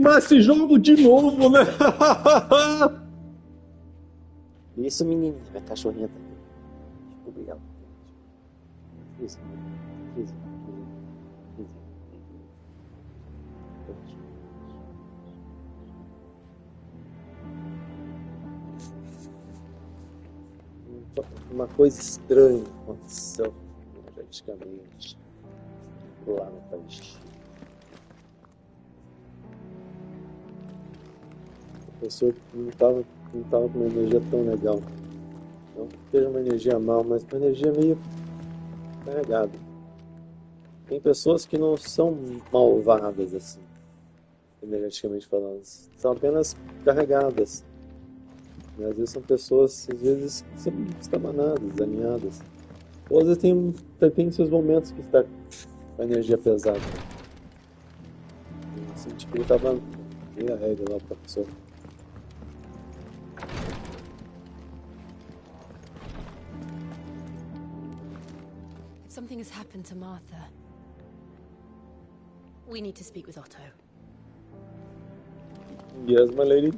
Mas esse jogo de novo, né? Isso, menino. Minha cachorrinha tá aqui. Desculpa ela. Isso, isso. Uma coisa estranha aconteceu energeticamente lá no país. A pessoa não tava com uma energia tão legal. Não que seja uma energia mal, mas uma energia meio carregada. Tem pessoas que não são malvadas assim, energeticamente falando, são apenas carregadas. E às vezes são pessoas, às vezes, estamanadas, desalinhadas. Ou às vezes tem seus momentos que está com a energia pesada. Eu senti que ele estava meio a regra lá, o professor. Something has happened to Martha. We need to speak with Otto. Yes, my lady.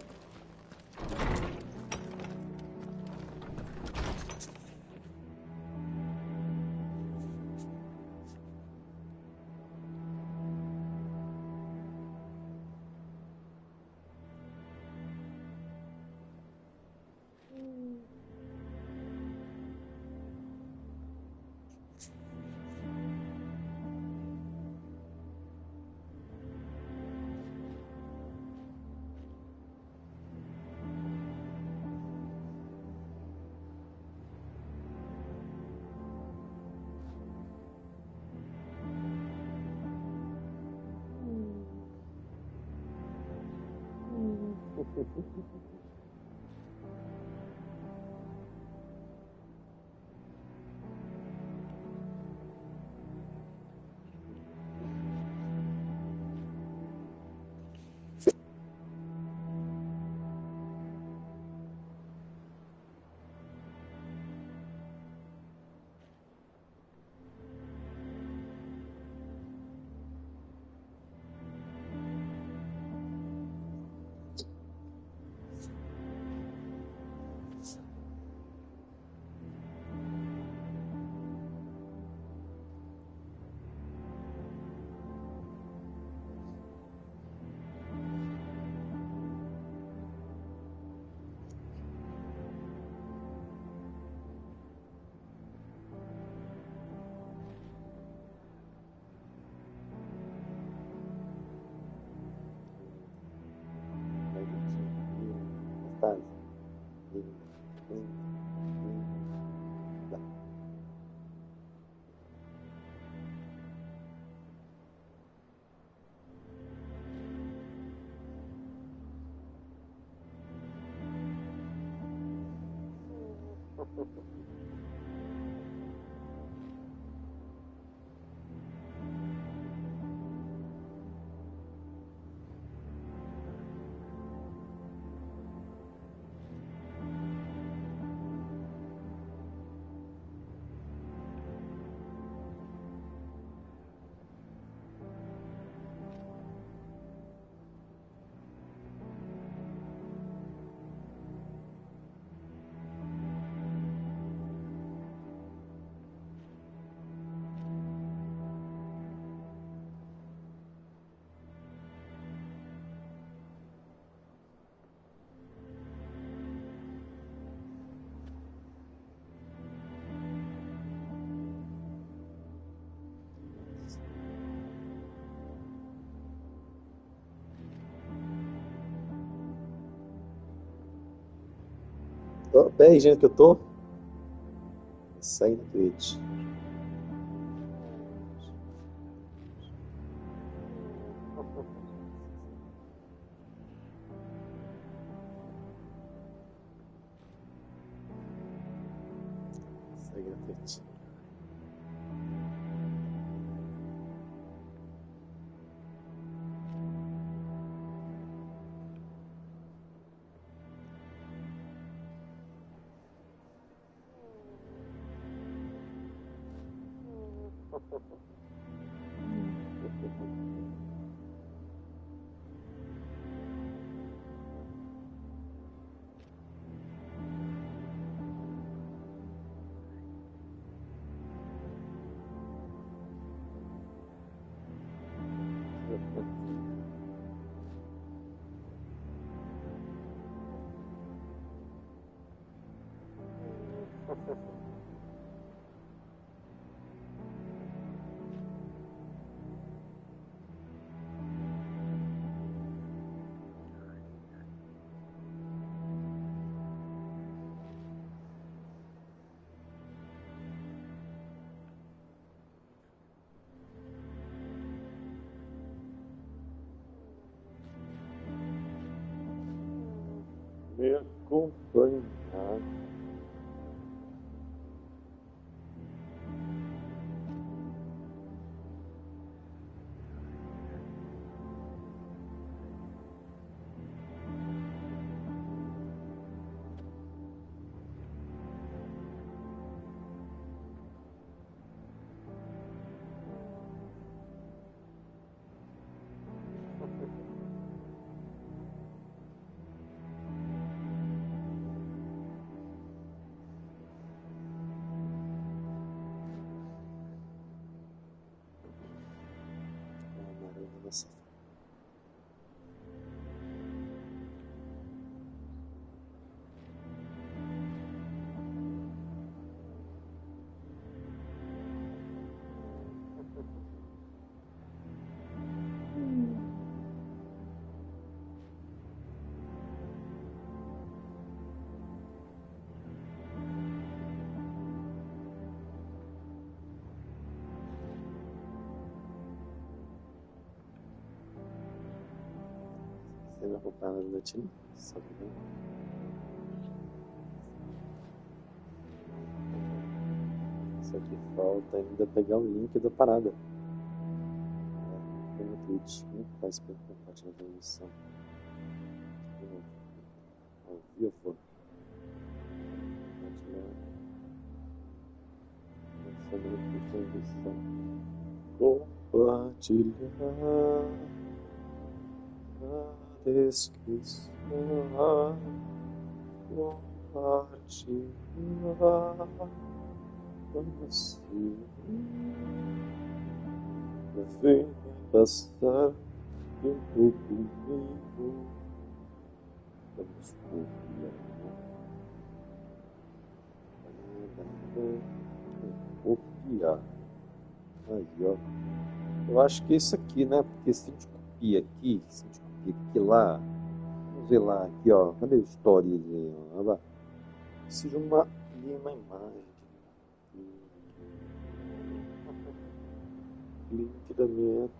Peraí, gente, que eu tô saindo do Twitch. Segue do Twitch. Me acompanhar. Nossa. Sendo acompanhado do time, sabe? Só que falta ainda pegar o link da parada. Tem um tweet, faz para compartilhar a emissão. Ao vivo. Compartilhar a descrição. Compartilhar você. Vem passar tempo comigo. Vamos copiar. Aí, ó. Eu acho que é isso aqui, né? Porque se a gente copia aqui, se a gente copia aqui lá, vamos ver lá, aqui, ó. Cadê a história ali? Olha lá. Precisa uma imagem. Liquidamento.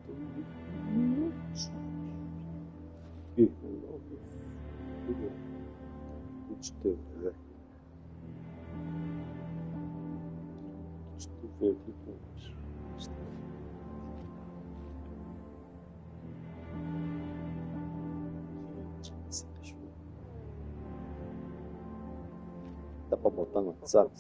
Dá pra botar no WhatsApp?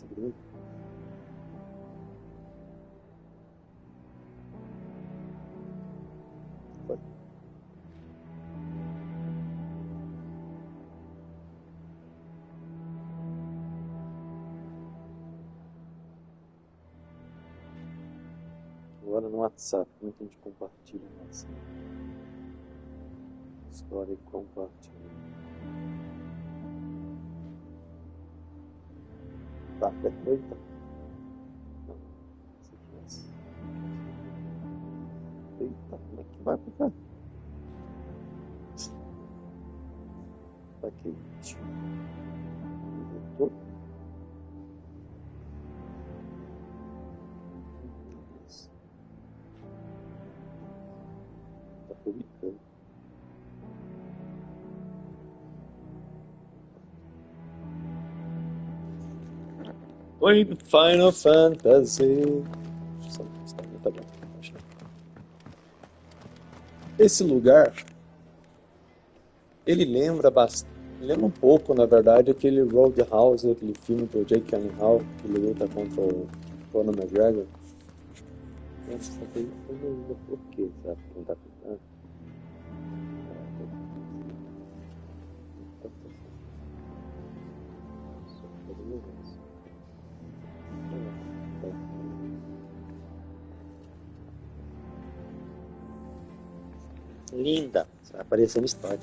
Agora no WhatsApp, como é que a gente compartilha no WhatsApp? História e compartilha. Tá, eita. Não, se tivesse. Eita, como é que vai pra cá? Tá aqui. Voltou. Tá publicando. Oi, Final Fantasy. Tá bom. Esse lugar, ele lembra bastante. Lembra um pouco, na verdade, aquele Roadhouse, aquele filme do Jake Gyllenhaal, que ele luta contra o Conor McGregor. Essa daí foi por quê, sabe? Não tá pensando. Linda, vai aparecer no história.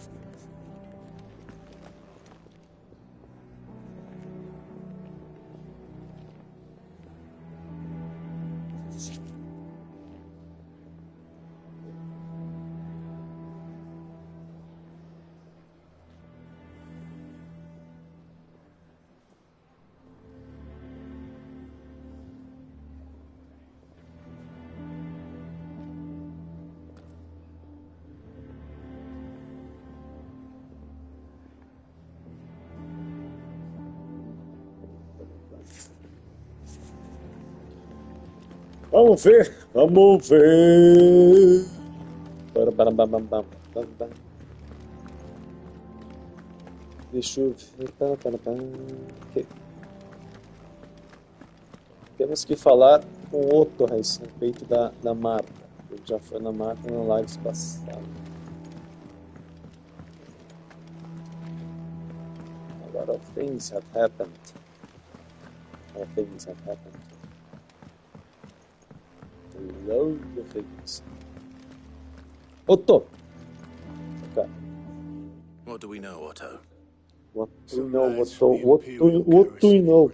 Vamos ver, vamos ver. Deixa eu ver. Ok. Temos que falar com o Torres a respeito da Marta. Ele já foi na Marta na live passada. Agora, things have happened. Things have happened. Load the things. Otto! Okay. What do we know, Otto? What do we know, Otto? What do we know?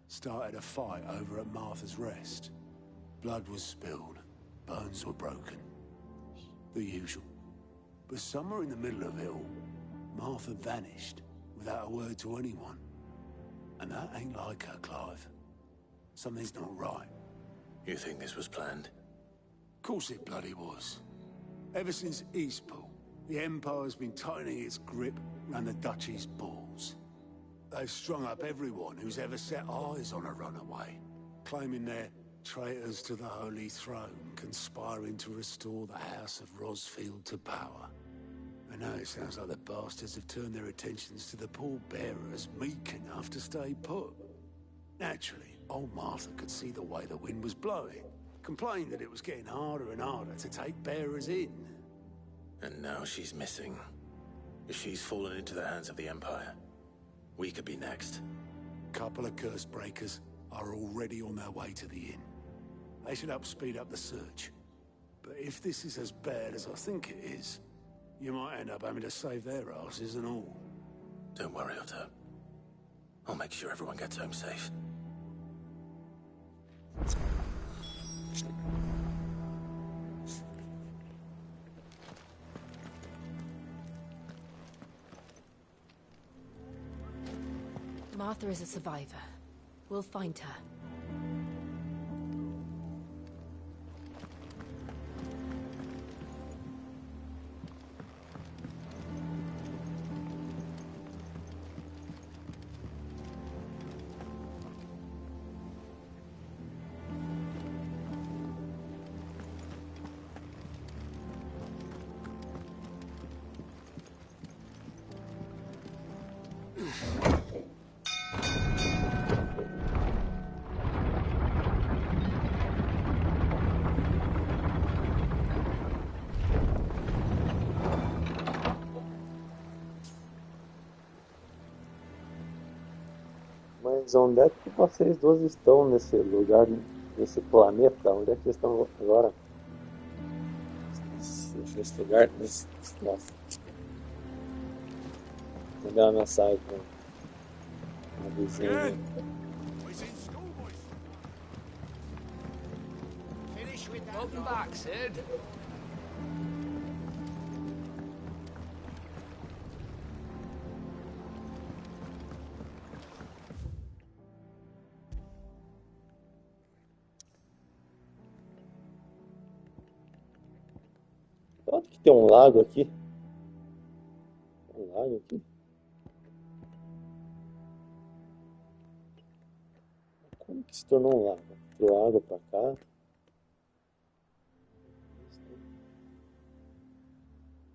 Started a fight over at Martha's Rest. Blood was spilled. Bones were broken. The usual. But somewhere in the middle of it all, Martha vanished without a word to anyone. And that ain't like her, Clive. Something's not right. You think this was planned? Course it bloody was. Ever since Eastpool, the Empire's been tightening its grip around the Duchy's balls. They've strung up everyone who's ever set eyes on a runaway, claiming they're traitors to the Holy Throne, conspiring to restore the House of Rosfield to power. And now it sounds like the bastards have turned their attentions to the pallbearers meek enough to stay put. Naturally, old Martha could see the way the wind was blowing, complained that it was getting harder and harder to take bearers in. And now she's missing. If she's fallen into the hands of the Empire, we could be next. Couple of curse breakers are already on their way to the inn. They should help speed up the search. But if this is as bad as I think it is, you might end up having to save their asses and all. Don't worry, Otto. I'll make sure everyone gets home safe. Martha is a survivor. We'll find her. Mas onde é que vocês dois estão nesse lugar, nesse planeta? Onde é que vocês estão agora? Nesse lugar? Nossa. Vou dar uma mensagem para uma vizinha. Welcome back, Sid. Onde que tem um lago aqui? Um lago aqui? Como que se tornou um lago? Tirou água pra cá?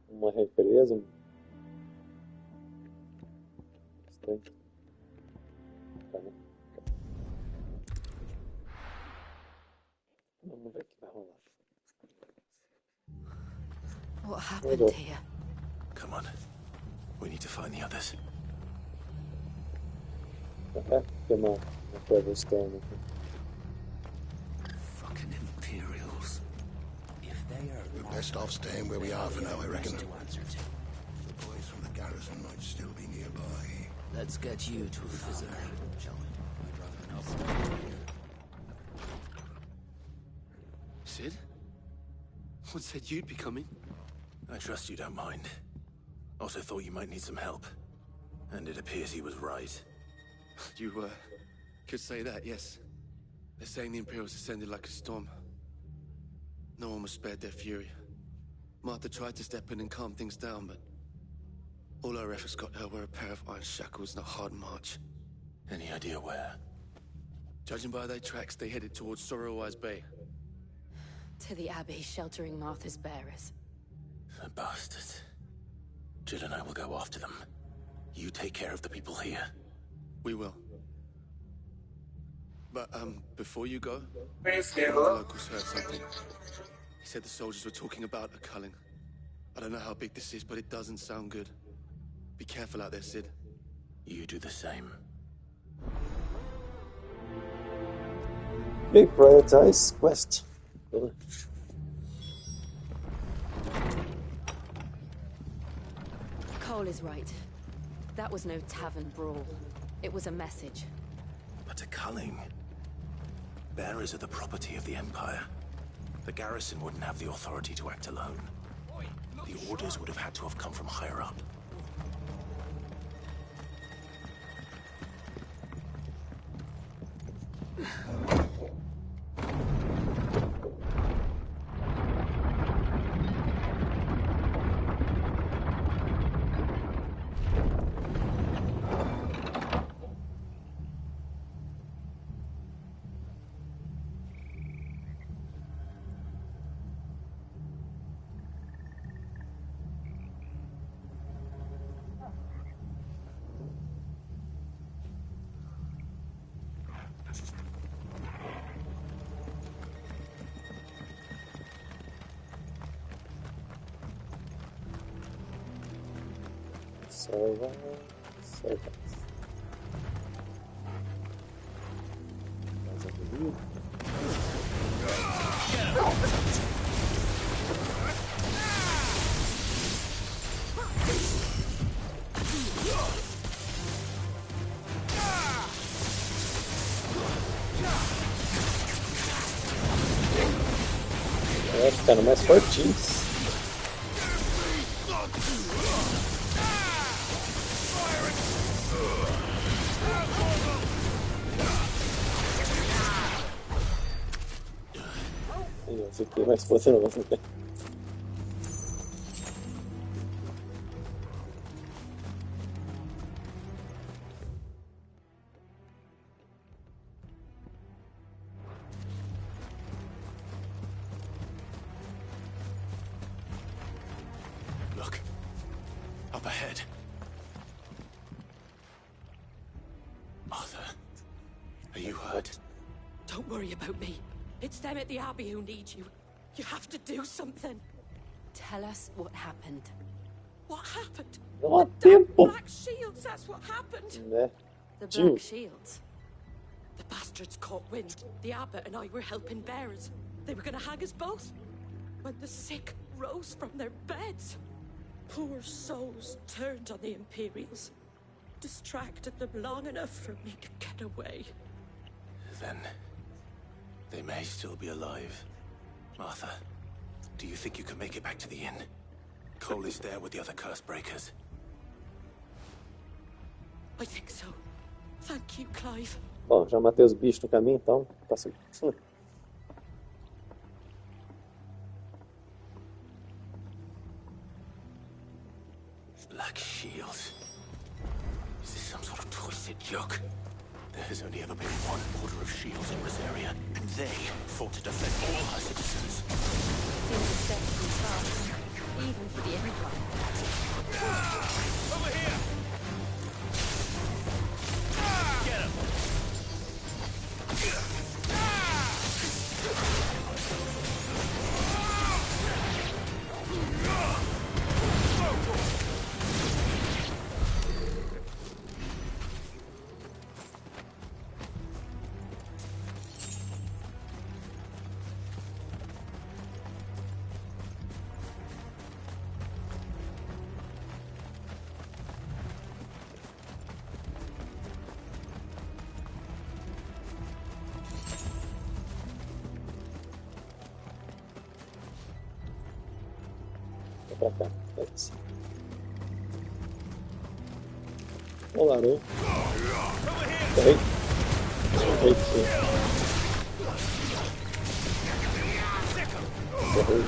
Uma represa? Estranho. Vamos ver o que vai rolar. What happened here? Come on. We need to find the others. É, tem uma coisa estranha aqui. Fucking Imperials. If they are We're best off staying where we are for now, I reckon. to answer to. The boys from the garrison might still be nearby. Let's get you to a fizzer, shall we? I'd rather not. Sid? What said you'd be coming? I trust you don't mind. Also thought you might need some help. And it appears he was right. You, could say that, yes. They're saying the Imperials descended like a storm. No one was spared their fury. Martha tried to step in and calm things down, but all our efforts got her were a pair of iron shackles and a hard march. Any idea where? Judging by their tracks, they headed towards Sorrowwise Bay. To the Abbey, sheltering Martha's bearers. The bastards. Jill and I will go after them. You take care of the people here. We will. But, before you go, one of the locals heard something. He said the soldiers were talking about a culling. I don't know how big this is, but it doesn't sound good. Be careful out there, Sid. You do the same. Okay, prioritize quest. Cole is right. That was no tavern brawl. It was a message. But a culling? Bearers are the property of the Empire. The garrison wouldn't have the authority to act alone. The orders would have had to have come from higher up. Servants. Mais ali. É, ficaram mais fortinhos. Esse aqui é mais poderoso. Look. Up ahead. Arthur, are you hurt? Don't worry about me. It's them at the Abbey who need you. You have to do something. Tell us what happened. What happened? Não há The tempo. Black Shields, that's what happened. Né? The Jill. Black Shields? The bastards caught wind. The abbot and I were helping bearers. They were gonna hang us both. When the sick rose from their beds. Poor souls turned on the Imperials. Distracted them long enough for me to get away. Then they may still be alive. Martha, do you think you can make it back to the inn? Cole is there with the other curse breakers. I think so. Thank you, Clive. Bom, já matei os bichos no caminho, então tá seguro. Black Shields. Is this some sort of twisted joke? There has only ever been one order of shields in this area, and they fought to defend all her citizens. Seems a step too far, even for the Empire. Over here! Get him! Pra cá. Pode. Olarou. Peraí. Errei.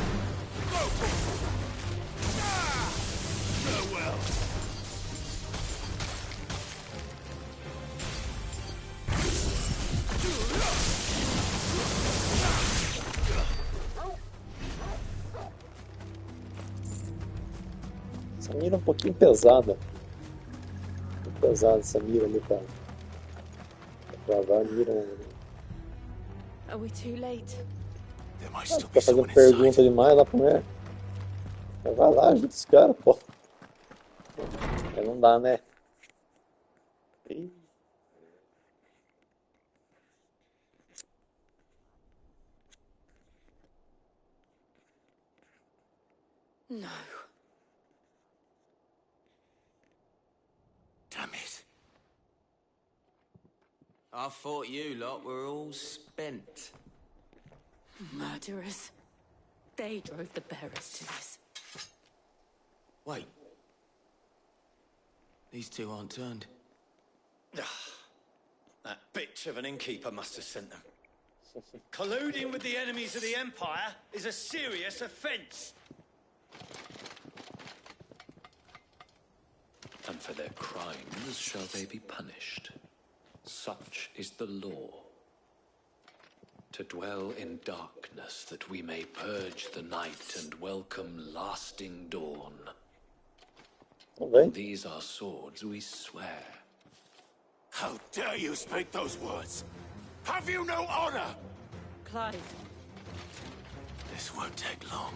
mira um pouquinho pesada. Muito pesada essa mira ali pra travar a mira. Are we too late? There might still Fica be fazendo someone pergunta inside. demais lá pra mulher. Vai lá, ajuda os caras, pô. Aí não dá, né? Ih. No. Damn it. I thought you lot were all spent. Murderers. They drove the bearers to this. Wait. These two aren't turned. That bitch of an innkeeper must have sent them. Colluding with the enemies of the Empire is a serious offence. And for their crimes shall they be punished. Such is the law. To dwell in darkness that we may purge the night and welcome lasting dawn. On these our swords we swear. How dare you speak those words? Have you no honor? Clive. This won't take long.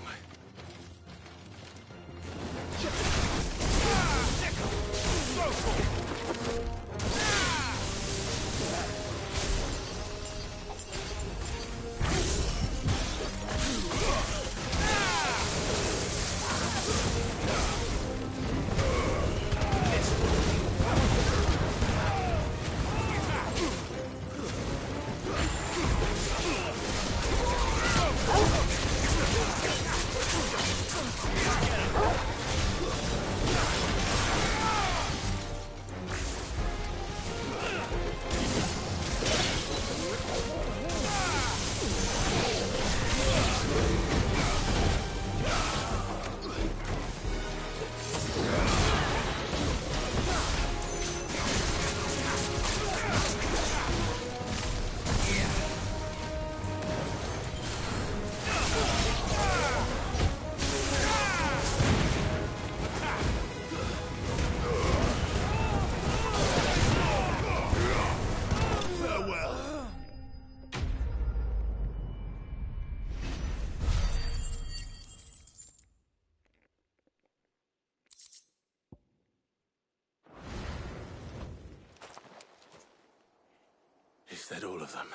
Is that all of them?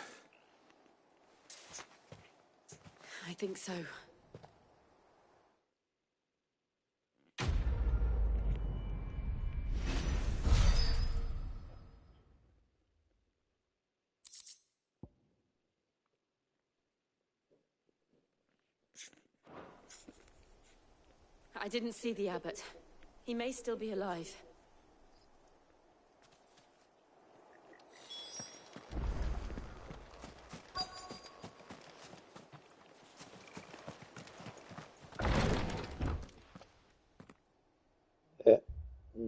I think so. I didn't see the abbot. He may still be alive.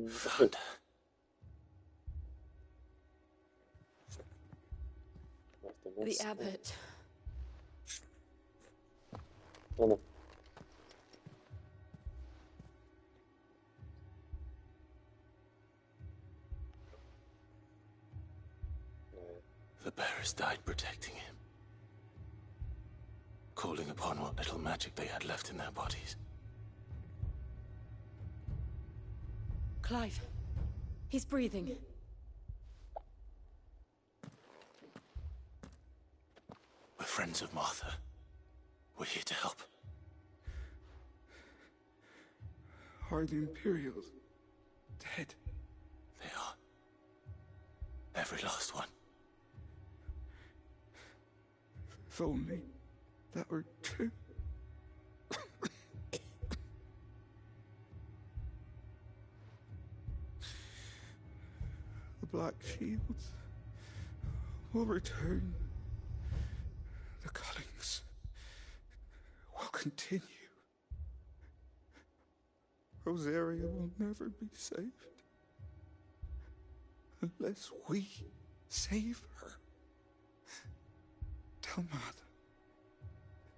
Found. The abbot. Oh, no. The bearers died protecting him. Calling upon what little magic they had left in their bodies. Clive. He's breathing. We're friends of Martha. We're here to help. Are the Imperials dead? They are. Every last one. If only that were true. The Black Shields will return. The cullings will continue. Rosaria will never be saved unless we save her. Tell Mother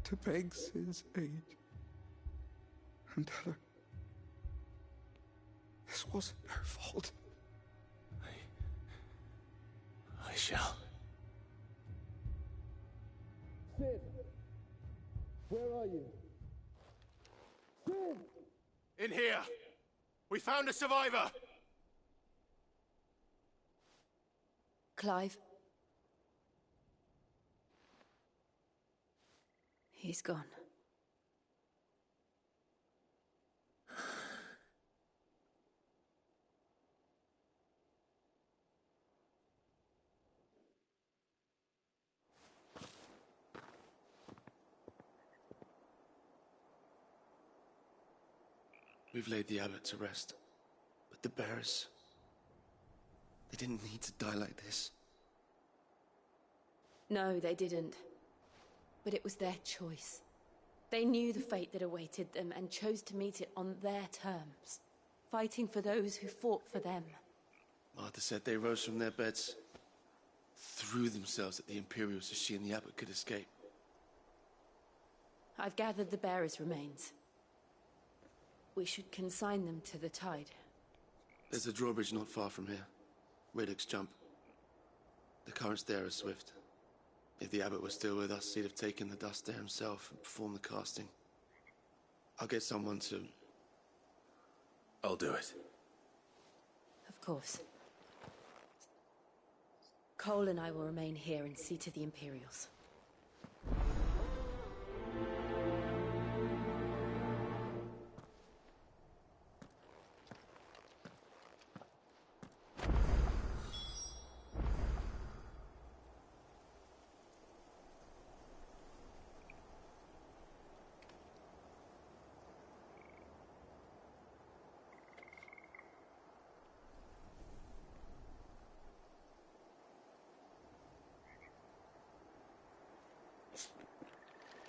to beg Sid's aid and tell her This wasn't her fault. I shall. Sid! Where are you? Sid! In here! We found a survivor! Clive? He's gone. We've laid the abbot to rest, but the bearers, they didn't need to die like this. No, they didn't. But it was their choice. They knew the fate that awaited them and chose to meet it on their terms, fighting for those who fought for them. Martha said they rose from their beds, threw themselves at the Imperials so she and the abbot could escape. I've gathered the bearers' remains. We should consign them to the tide. There's a drawbridge not far from here. Radix jump. The currents there are swift. If the abbot was still with us, he'd have taken the dust there himself and performed the casting. I'll get someone to... I'll do it. Of course. Cole and I will remain here and see to the Imperials.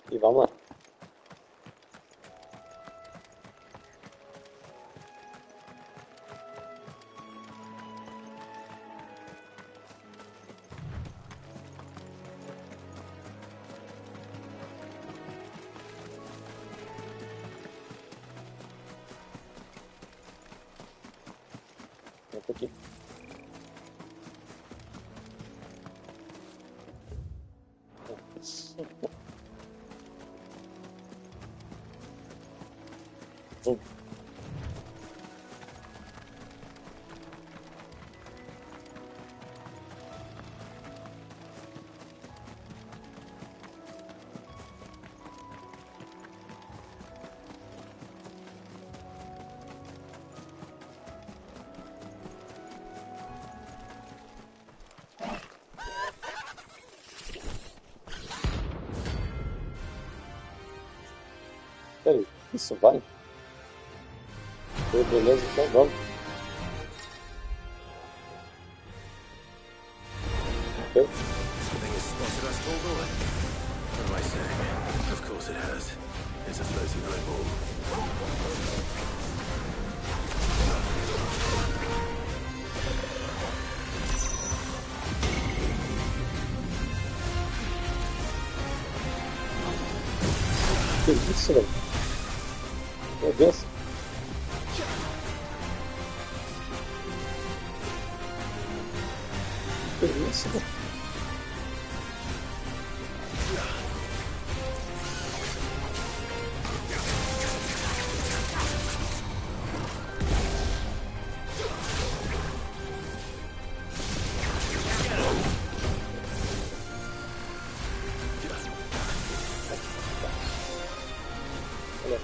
E vamos lá. Entra aqui. Vamos. Peraí, isso vai? Beleza, então vamos. Ok. Think it's spotted us, Paul? What am I saying? Of course it has. It's a floating eyeball. Que isso, velho? Meu Deus. Que isso, velho? Olha.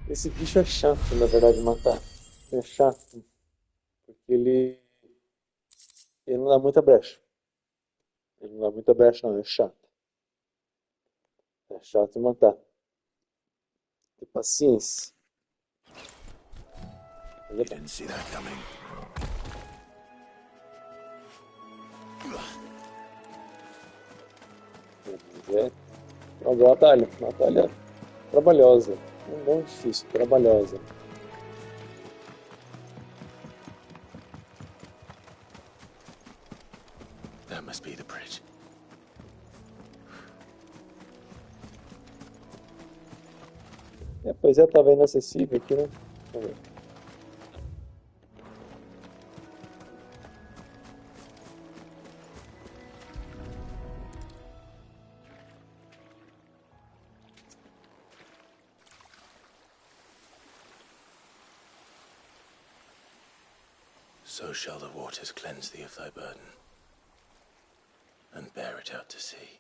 Esse bicho é chato, na verdade, matar. É chato. Porque ele não dá muita brecha. Ele não dá muita brecha, não. É chato. É chato de matar. Ter paciência. You didn't see that coming. É uma boa batalha. Uma batalha trabalhosa. Não difícil, trabalhosa. That must be the bridge. Pois é, tava inacessível aqui, né? Vamos ver. So shall the waters cleanse thee of thy burden, and bear it out to sea.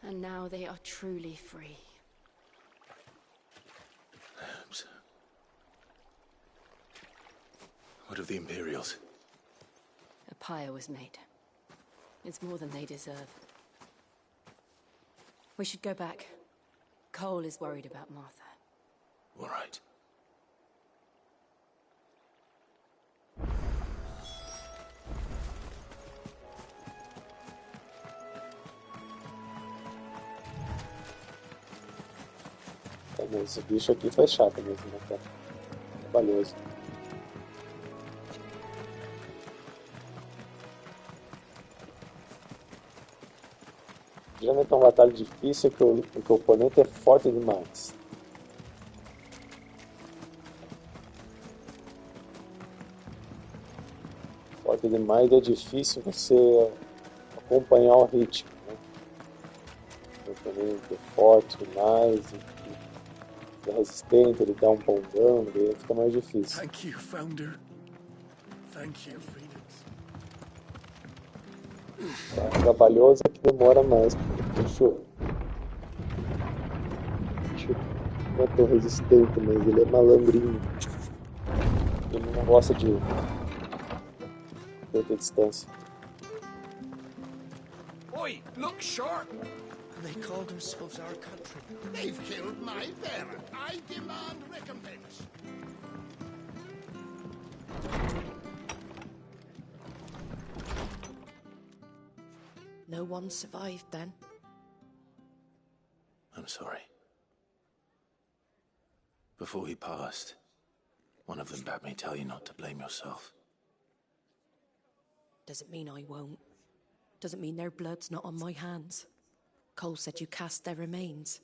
And now they are truly free. I hope so. What of the Imperials? A pyre was made. It's more than they deserve. We should go back. Cole is worried about Martha. All right. Esse bicho aqui foi chato mesmo, né, cara? Trabalhoso. Geralmente é uma batalha difícil porque o oponente é forte demais. Forte demais e é difícil você acompanhar o ritmo, né? O oponente é forte demais e é resistente, ele dá um bombão, daí fica mais difícil. Thank you, Founder. Thank you, Phoenix. É trabalhoso é que demora mais. Fechou. Não é tão resistente, mas ele é malandrinho. Ele não gosta de perder distância. Oi, look sharp! They call themselves our country. They've killed my parent. I demand recompense. No one survived then. I'm sorry. Before he passed, one of them bade me tell you not to blame yourself. Doesn't mean I won't. Doesn't mean their blood's not on my hands. Cole said you cast their remains.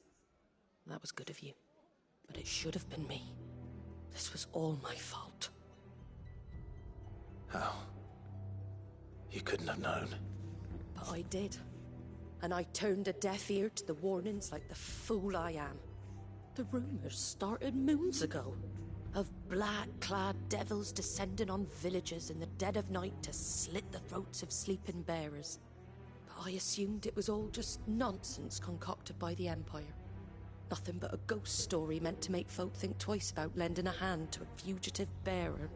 That was good of you. But it should have been me. This was all my fault. How? You couldn't have known. But I did. And I turned a deaf ear to the warnings like the fool I am. The rumors started moons ago. Of black-clad devils descending on villages in the dead of night to slit the throats of sleeping bearers. But I assumed it was all just nonsense concocted by the Empire. Nothing but a ghost story meant to make folk think twice about lending a hand to a fugitive bearer.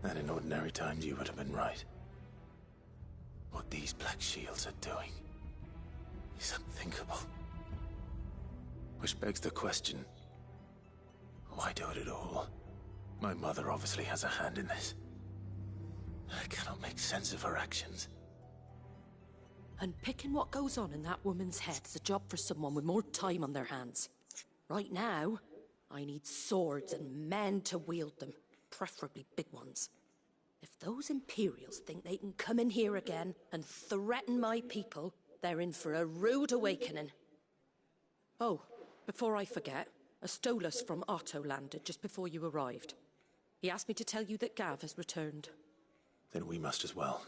And in ordinary times you would have been right. What these Black Shields are doing is unthinkable. Which begs the question, why do it at all? My mother obviously has a hand in this. I cannot make sense of her actions. Unpicking what goes on in that woman's head is a job for someone with more time on their hands. Right now, I need swords and men to wield them, preferably big ones. If those Imperials think they can come in here again and threaten my people, they're in for a rude awakening. Oh, before I forget, a Stolas from Otto landed just before you arrived. He asked me to tell you that Gav has returned. Then we must as well.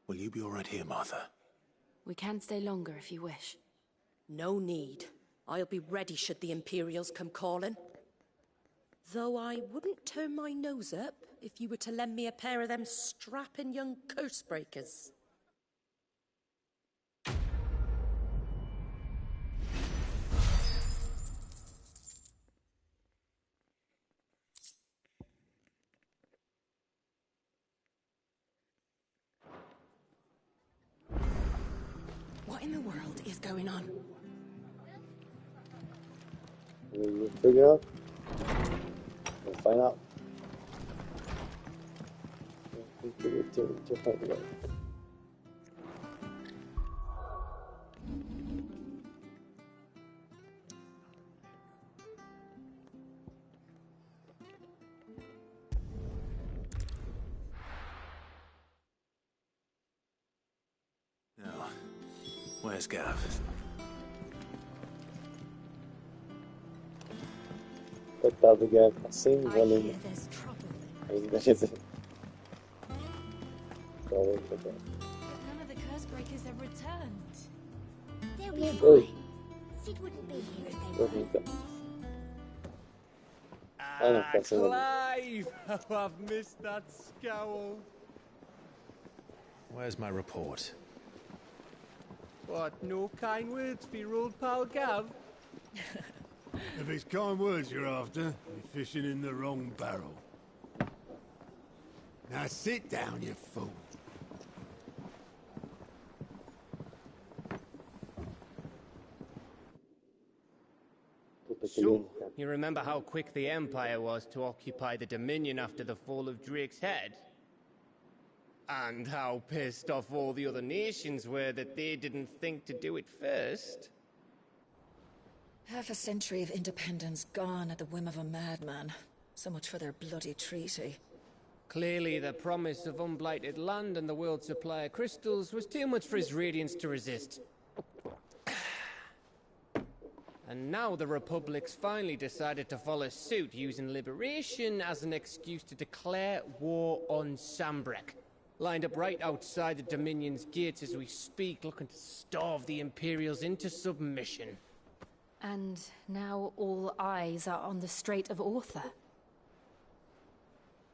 Will you be all right here, Martha? We can stay longer if you wish. No need. I'll be ready should the Imperials come calling. Though I wouldn't turn my nose up if you were to lend me a pair of them strapping young curse breakers. What in the world is going on? We'll figure out. We'll find out. To find out. Now, where's Gav? Coitado do Gav, tá sem I valendo. hear there's trouble. Ainda quer dizer. But none of the curse breakers have returned. They'll be Oi. fine. Sid wouldn't be here if they were. Então. Ah, não, tá sem valendo. Clive! Oh, I've missed that scowl. Where's my report? What, no kind words for your old pal Gav? If it's kind words you're after, you're fishing in the wrong barrel. Now sit down, you fool. So, you remember how quick the Empire was to occupy the Dominion after the fall of Drake's head? And how pissed off all the other nations were that they didn't think to do it first? Half a century of independence gone at the whim of a madman. So much for their bloody treaty. Clearly, the promise of unblighted land and the world's supply of crystals was too much for his radiance to resist. And now the Republic's finally decided to follow suit, using liberation as an excuse to declare war on Sambrek. Lined up right outside the Dominion's gates as we speak, looking to starve the Imperials into submission. And now all eyes are on the Strait of Author.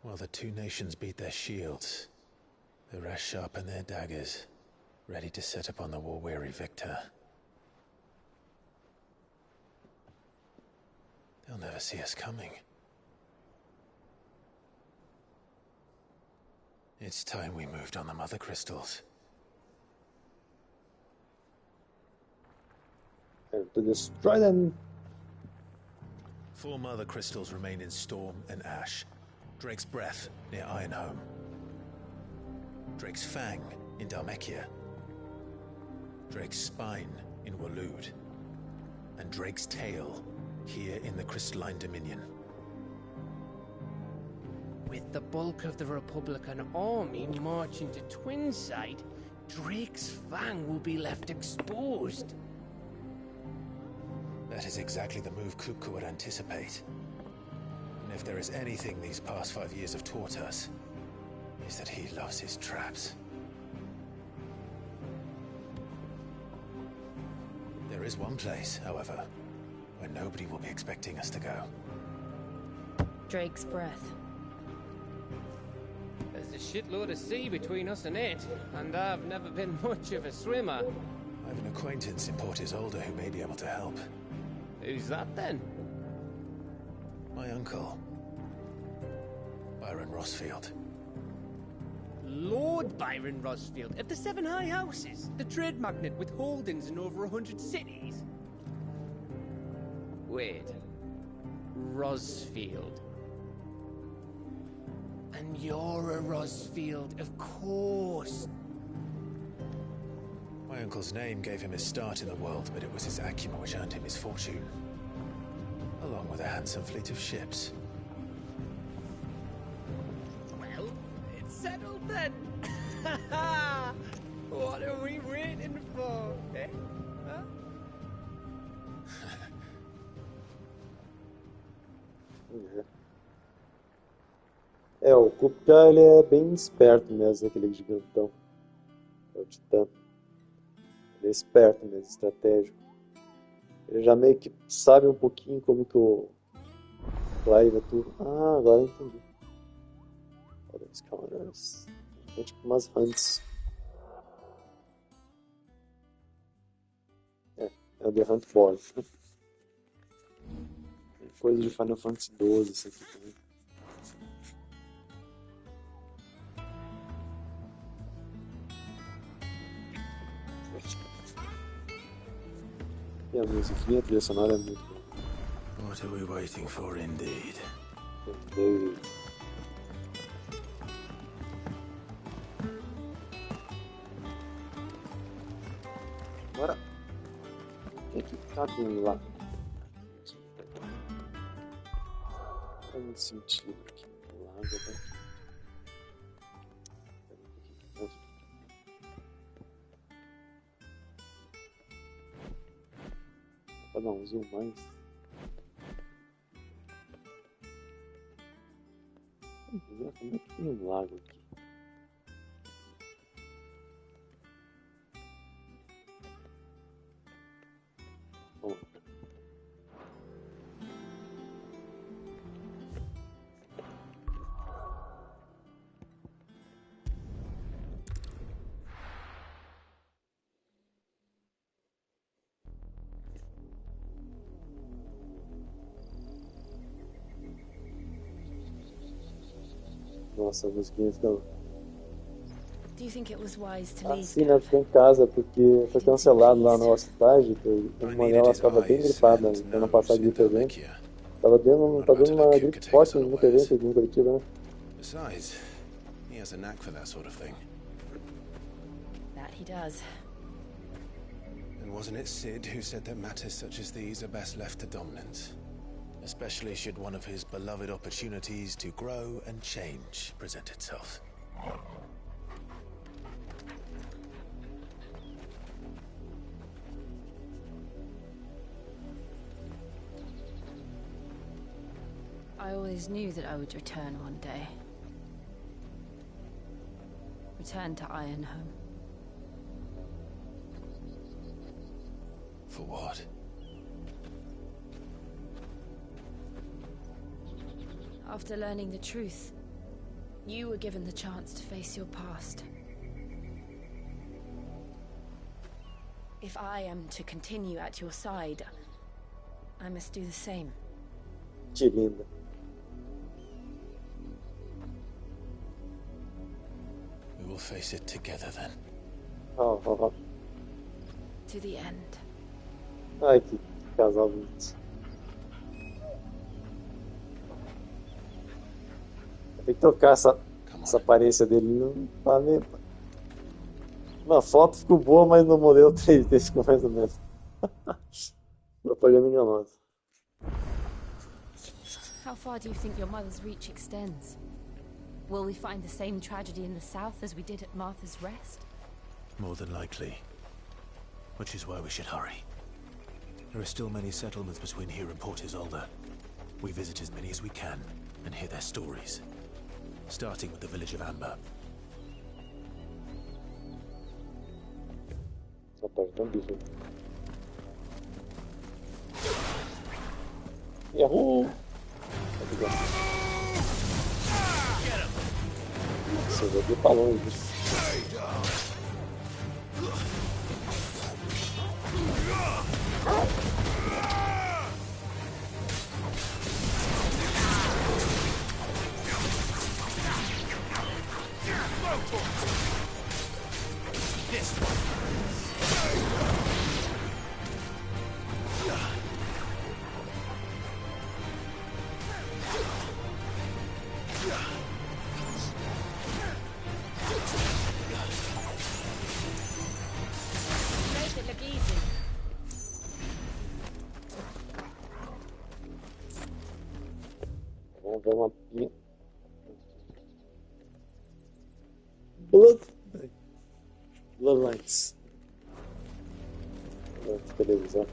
While the two nations beat their shields, the rest sharpen their daggers, ready to set upon the war-weary victor. They'll never see us coming. It's time we moved on the mother crystals. And to destroy them. 4 mother crystals remain in Storm and Ash. Drake's Breath near Ironhome. Drake's Fang in Dhalmekia. Drake's Spine in Waloed. And Drake's Tail here in the Crystalline Dominion. With the bulk of the Republican army marching to Twinside, Drake's Fang will be left exposed. That is exactly the move Kupka would anticipate. And if there is anything these past 5 years have taught us, is that he loves his traps. There is one place, however, where nobody will be expecting us to go. Drake's Breath. There's a shitload of sea between us and it, and I've never been much of a swimmer. I have an acquaintance in Port Isolde who may be able to help. Who's that then? My uncle, Byron Rossfield. Lord Byron Rossfield of the 7 High Houses, the trade magnate with holdings in over 100 cities. Wait, Rossfield. And you're a Rossfield, of course. My uncle's name gave him his start in the world, but it was his acumen which earned him his fortune. Along with a handsome fleet of ships. Well, it's settled then. What are we waiting for, eh? Huh? É, o Kupka, ele é bem esperto mesmo, aquele gigantão. É o Titã. Ele é esperto mesmo, estratégico. Ele já meio que sabe um pouquinho como que o Clive é tudo. Ah, agora eu entendi. Olha os counters. É tipo umas hunts. É o The Hunt Board. Coisa de Final Fantasy XII, isso aqui também. E a musiquinha, a trilha sonora é muito boa. What are we waiting for, indeed? Agora, o que tá vindo lá? Faz muito sentido aqui. Lago, né? Pra dar um zoom mais. Como é que tem um lago aqui? Vamos lá. Nossa, a musiquinha fica... Do you think it was wise to leave? Assim, né? Fiquei em casa porque foi cancelado lá na nossa cidade. Uma mulher, ela estava bem gripada, né? Pra não passar gripe evento. Tá dando uma gripe forte no evento aqui em Curitido, né? Besides, he has a knack for that sort of thing. That he does. And wasn't it Sid who said that matters such as these are best left to dominance? Especially should one of his beloved opportunities to grow and change present itself. I always knew that I would return one day. Return to Ironhome. For what? After learning the truth, you were given the chance to face your past. If I am to continue at your side, I must do the same. Que linda. We will face it together then. Oh. To the end. Ai, que casal bonito. Tem que trocar essa aparência dele. Não tá mesmo. Na foto ficou boa, mas no modelo 3D ficou mais ou menos. Propaganda enganosa. How far do you think your mother's reach extends? Will we find the same tragedy in the south as we did at Martha's Rest? More than likely. Which is why we should hurry. There are still many settlements between here and Port Isolde. We visit as many as we can and hear their stories. Starting with the village of Amber. Errou! Nossa, eu joguei pra longe. Vamos ver uma pinha. Bloodlines. Televisão.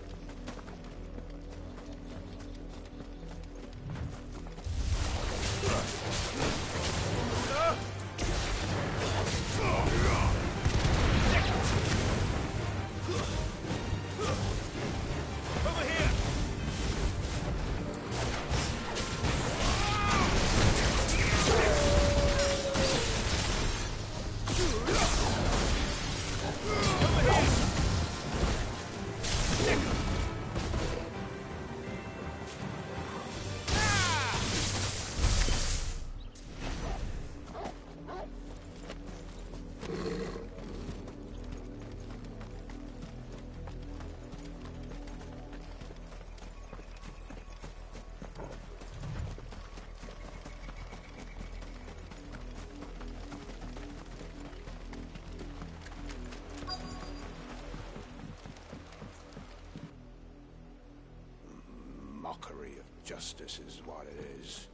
mockery of justice is what it is.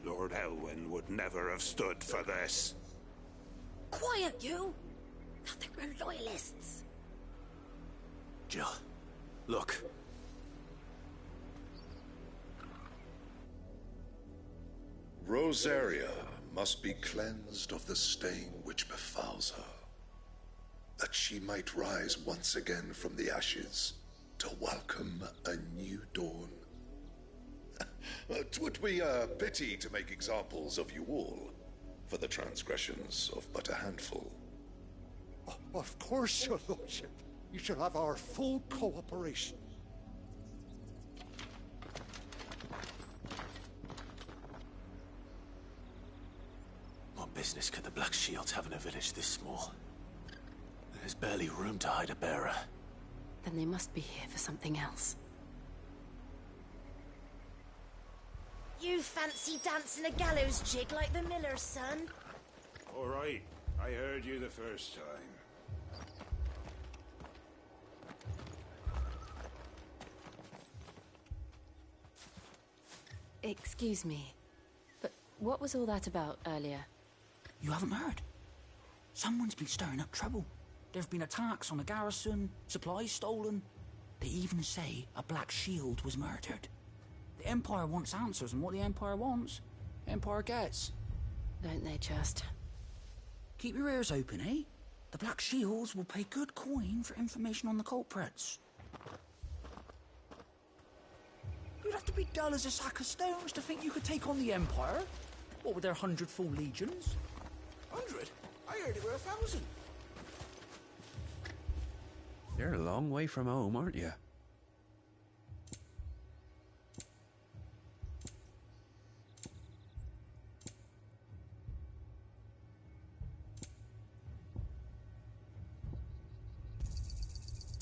Lord Elwyn would never have stood for this. Quiet, you! I think we're loyalists. Jill, look. Rosaria must be cleansed of the stain which befouls her, that she might rise once again from the ashes to welcome a new dawn. 'Twould be a pity to make examples of you all for the transgressions of but a handful. Of course, your lordship. You shall have our full cooperation. What business could the Black Shields have in a village this small? There's barely room to hide a bearer. Then they must be here for something else. You fancy dancing a gallows jig like the miller's son? All right, I heard you the first time. Excuse me, but what was all that about earlier? You haven't heard? Someone's been stirring up trouble. There've been attacks on the garrison, supplies stolen. They even say a Black Shield was murdered. The Empire wants answers, and what the Empire wants, the Empire gets. Don't they just? Keep your ears open, eh? The Black Shields will pay good coin for information on the culprits. You'd have to be dull as a sack of stones to think you could take on the Empire. What with their 100 full legions? 100? I heard it were 1,000. You're a long way from home, aren't you?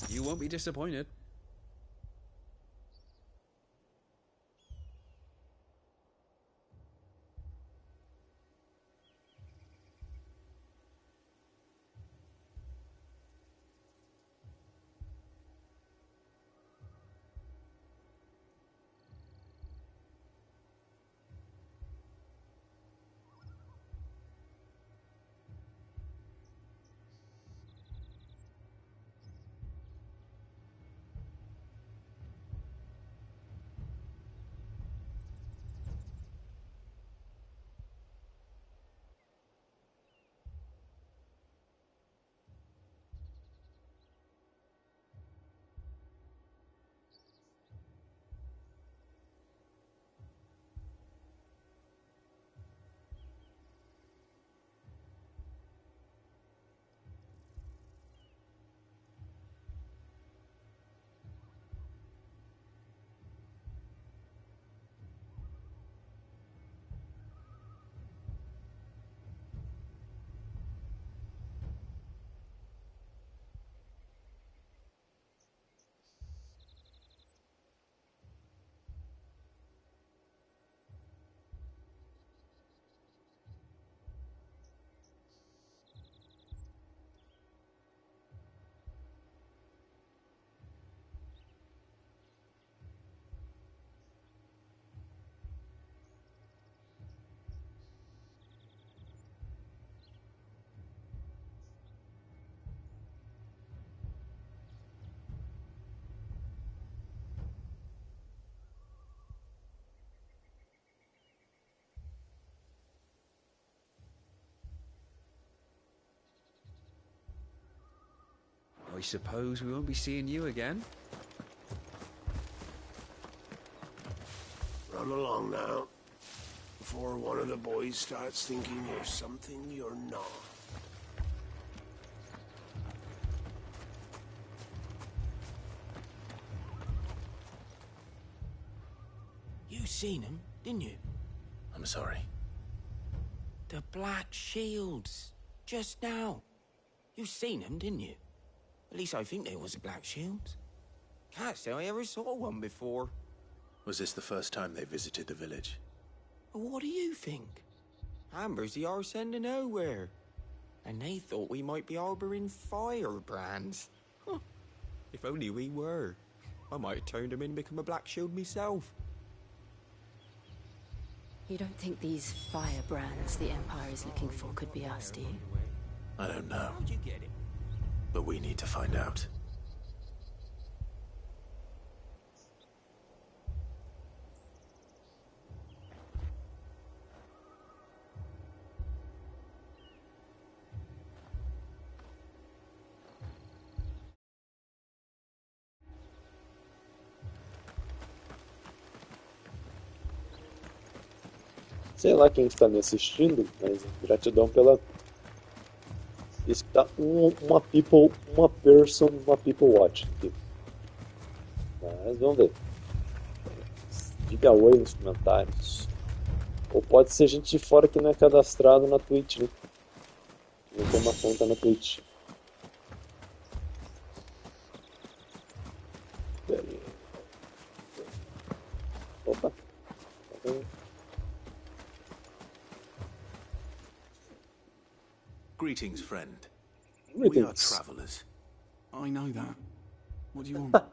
You won't be disappointed. I suppose we won't be seeing you again. Run along now, before one of the boys starts thinking you're something you're not. You seen him, didn't you? I'm sorry. The Black Shields. Just now. You seen them, didn't you? At least I think they was a Black Shields. Can't say I ever saw one before. Was this the first time they visited the village? Well, what do you think? Amber's the arse end of nowhere. And they thought we might be harbouring firebrands. Huh. If only we were. I might have turned them in and become a Black Shield myself. You don't think these firebrands the Empire is looking for could be us, do you? I don't know. But we need to find out. Sei lá quem está me assistindo, mas gratidão pela... Isso que tá uma people watch aqui. Mas vamos ver. Diga oi nos comentários. Ou pode ser gente de fora que não é cadastrado na Twitch, né? Não tem uma conta na Twitch. Opa. Greetings, friend. Greetings. We are travelers. I know that. What do you want?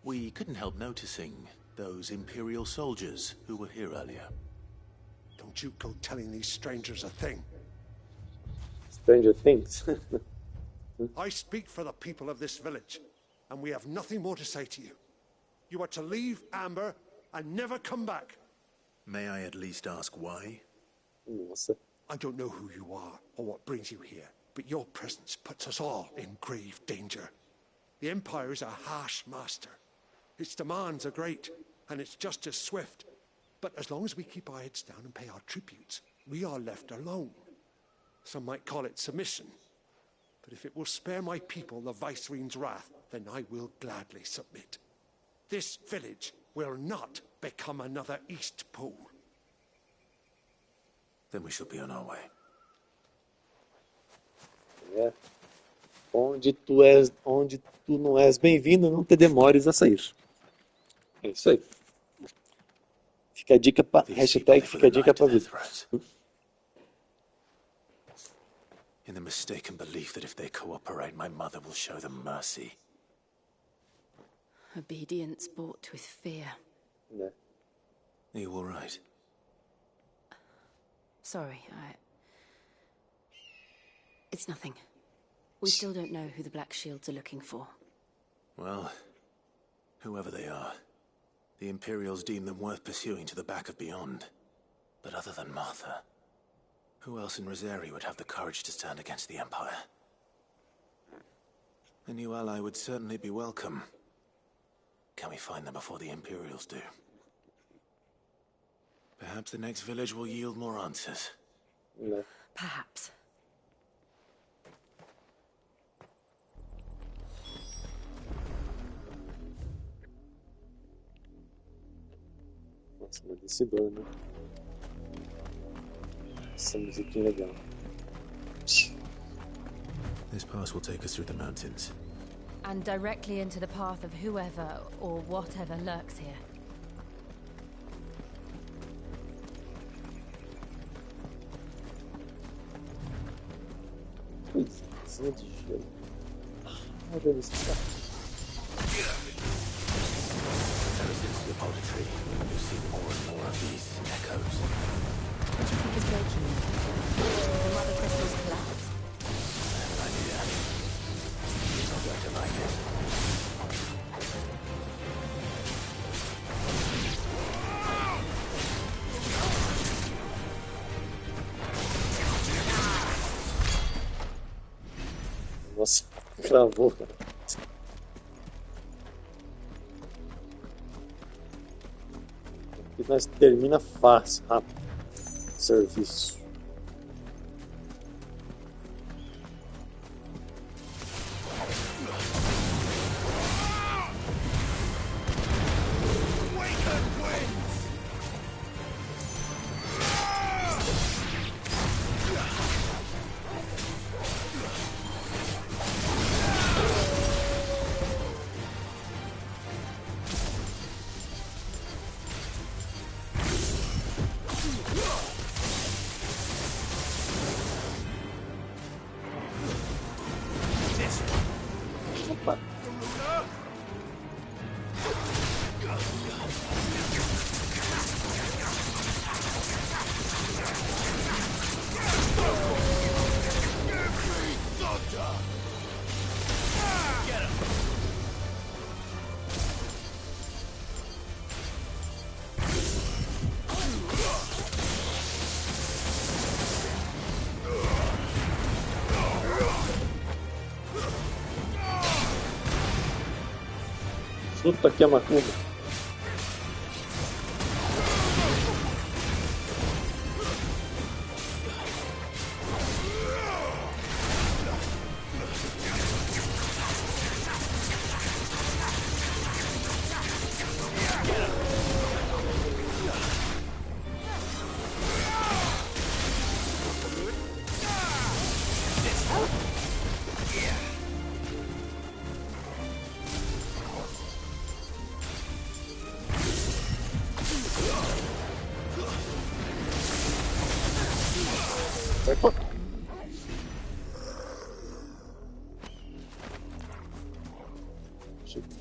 We couldn't help noticing those Imperial soldiers who were here earlier. Don't you go telling these strangers a thing. Stranger Things. I speak for the people of this village, and we have nothing more to say to you. You are to leave Amber and never come back. May I at least ask why? Nossa. I don't know who you are or what brings you here, but your presence puts us all in grave danger. The Empire is a harsh master. Its demands are great, and its justice swift. But as long as we keep our heads down and pay our tributes, we are left alone. Some might call it submission. But if it will spare my people the Viceroy's wrath, then I will gladly submit. This village will not become another East Pole. Then we shall be on our way. É. Onde tu não és bem-vindo, não te demores a sair. É isso aí. Fica a dica para hashtag fica a dica para vida. In the mistaken belief that if they cooperate, my mother will show them mercy. Obedience bought with fear. Yeah. Are you all right? Sorry, It's nothing. We still don't know who the Black Shields are looking for. Well, whoever they are, the Imperials deem them worth pursuing to the back of beyond. But other than Martha, who else in Rosaria would have the courage to stand against the Empire? A new ally would certainly be welcome. Can we find them before the Imperials do? Perhaps the next village will yield more answers. No. Perhaps. Nossa, mas esse dono, né? Essa musiquinha legal. This pass will take us through the mountains. And directly into the path of whoever or whatever lurks here. Coisinha de gelo. Ah, deve estar. Ever since the poetry, we've seen more and more of these echoes. What do you think is breaking them? The mother crystals collapse? I have an idea. You're not going to like it. Nossa, travou, cara. Aqui nós termina fácil, rápido. Serviço. Chuta aqui a macumba.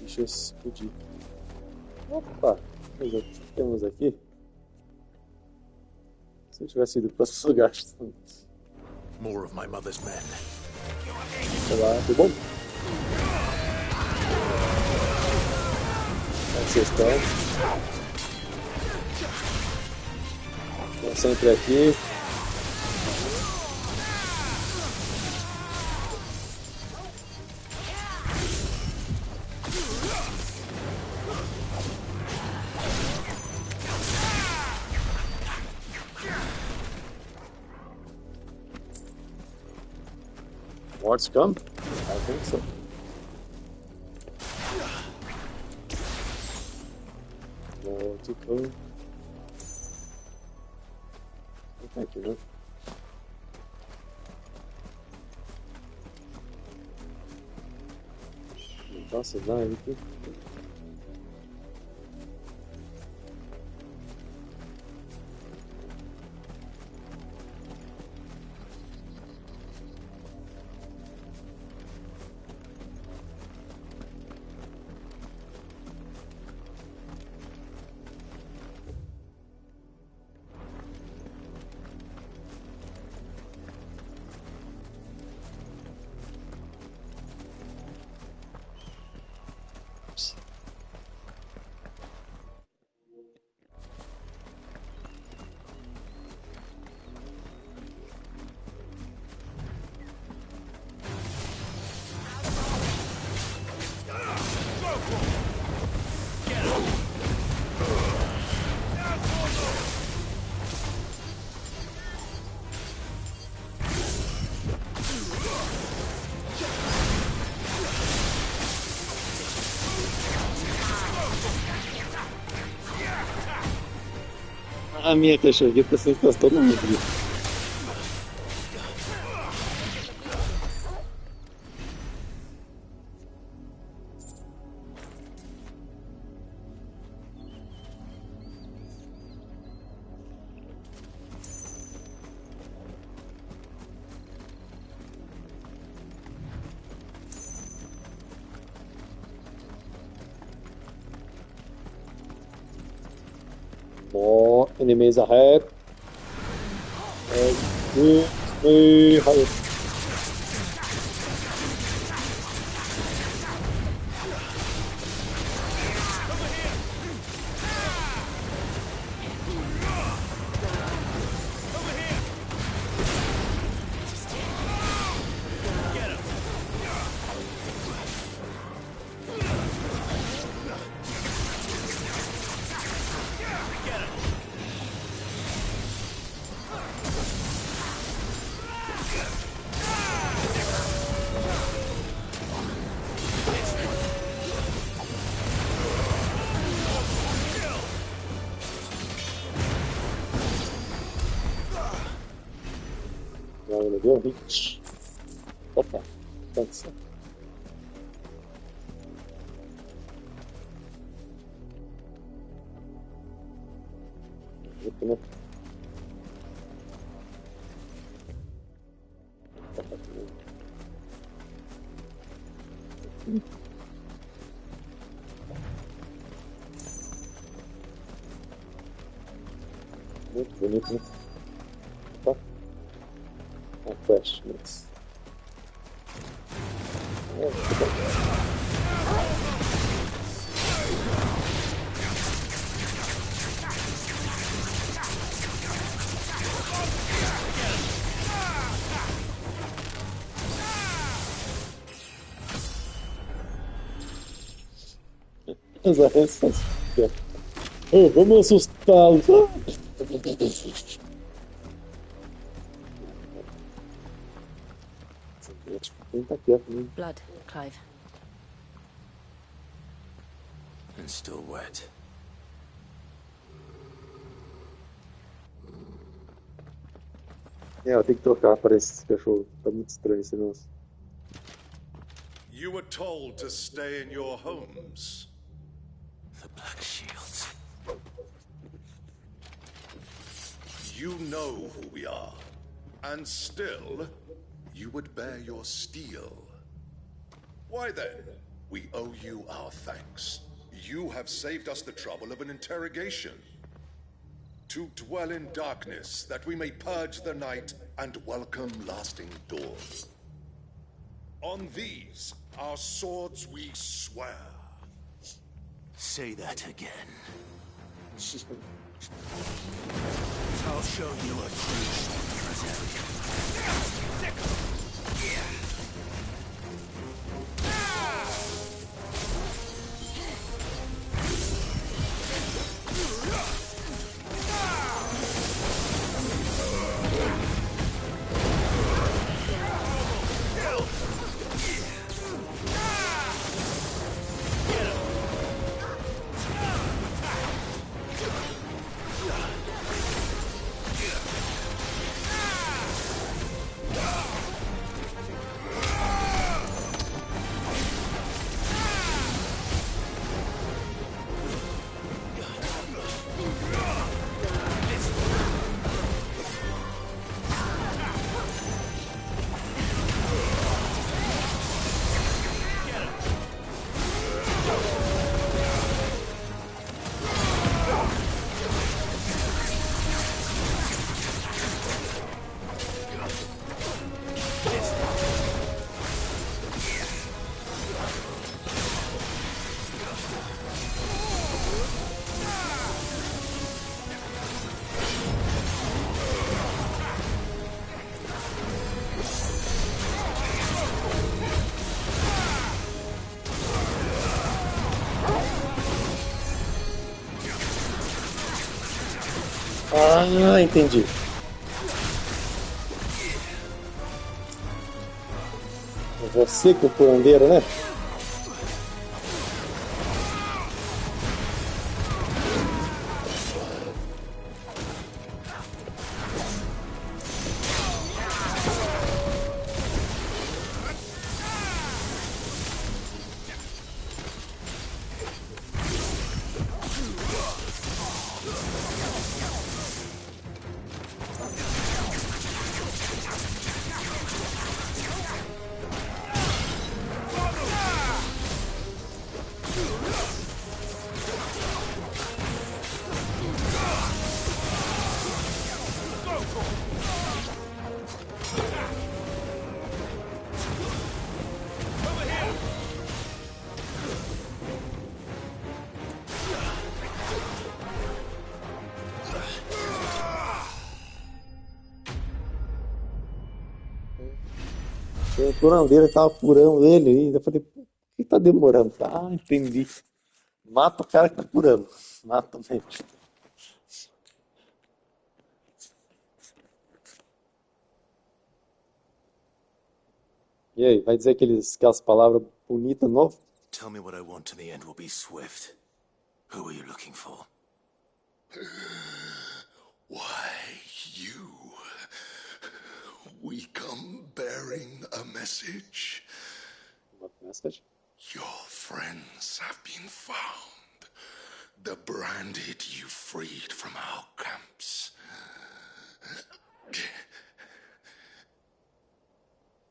Deixa eu explodir. Opa! O que temos aqui? Se eu tivesse ido para os lugares. More of my mother's men. Olá, tudo bom? Como vocês estão? Estou sempre aqui. More to come? I think so. More to come. Thank you, man. Nossa, live aqui. A minha cachorrita se encostou no vidro. More enemies ahead. We have deu 20. Opa, atenção. Muito bonito, né? Opa. Flash, mas... Oh, vamos assustá-los. Quem tá quieto, né? Blood, Clive. And still wet. Eu tenho que trocar para esse cachorro. Tá muito estranho esse negócio. You were told to stay in your homes. The Black Shields. You know who we are. And still, you would bear your steel. Why then, we owe you our thanks. You have saved us the trouble of an interrogation. To dwell in darkness, that we may purge the night and welcome lasting dawn. On these, our swords we swear. Say that again. I'll show you a true Ah, entendi. É você que é o curandeiro, né? O curandeiro tava curando ele e eu falei, por que tá demorando? Ah, entendi. Mata o cara que tá curando. Mata mesmo. E aí, vai dizer aquelas palavras bonitas novas? Tell me what I want and the end will be swift. Who are you looking for? Why, you. We come bearing a message. What message? Your friends have been found. The branded you freed from our camps.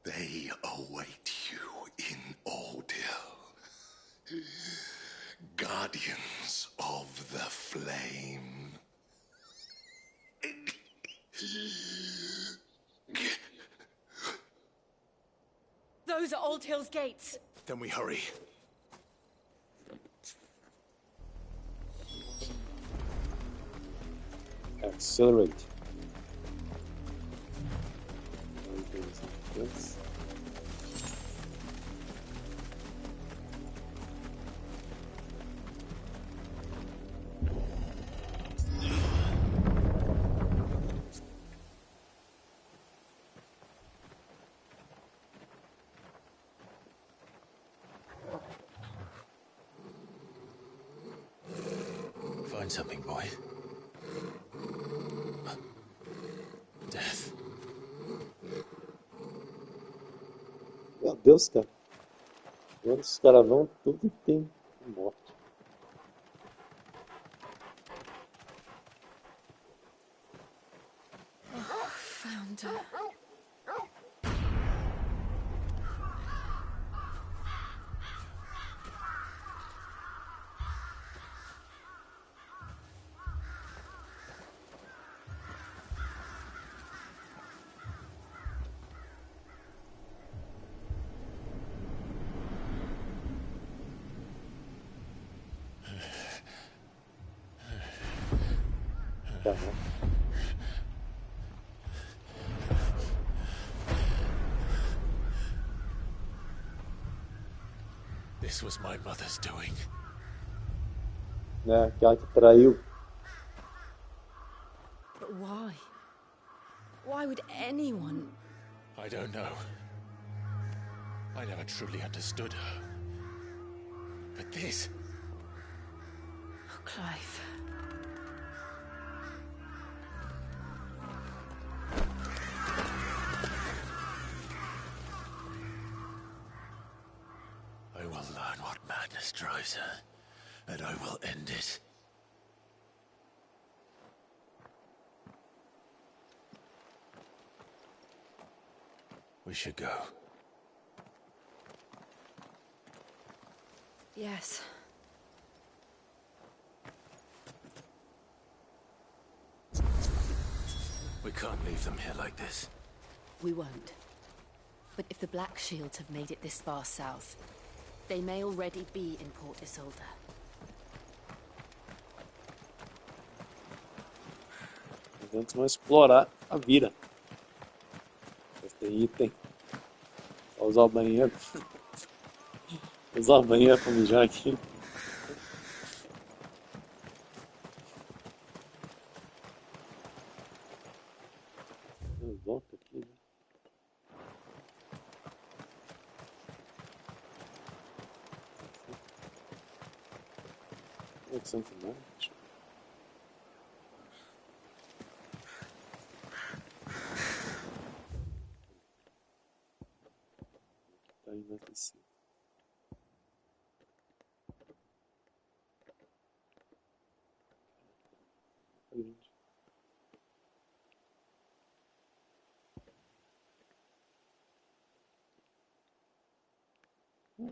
They await you in Ordeal. Guardians of the Flame. Those are Old Hill's gates. Then we hurry. Accelerate. find something, boy. Death. Meu Deus, cara. Onde os caras vão, tudo tem morte. Found her. This was my mother's doing. Né? Aquela que traiu. But why? Why would anyone? I don't know. I never truly understood her. But this... Oh, Clive. I will learn what madness drives her, and I will end it. We should go. Yes. We can't leave them here like this. We won't. But if the Black Shields have made it this far south, they may already be in Port Isolde. Eles vão explorar a vila. Tem item. Vou usar o banheiro. Vou usar o banheiro pra mijar aqui. Volta aqui, né? Opção final. Tá indo aqui sim.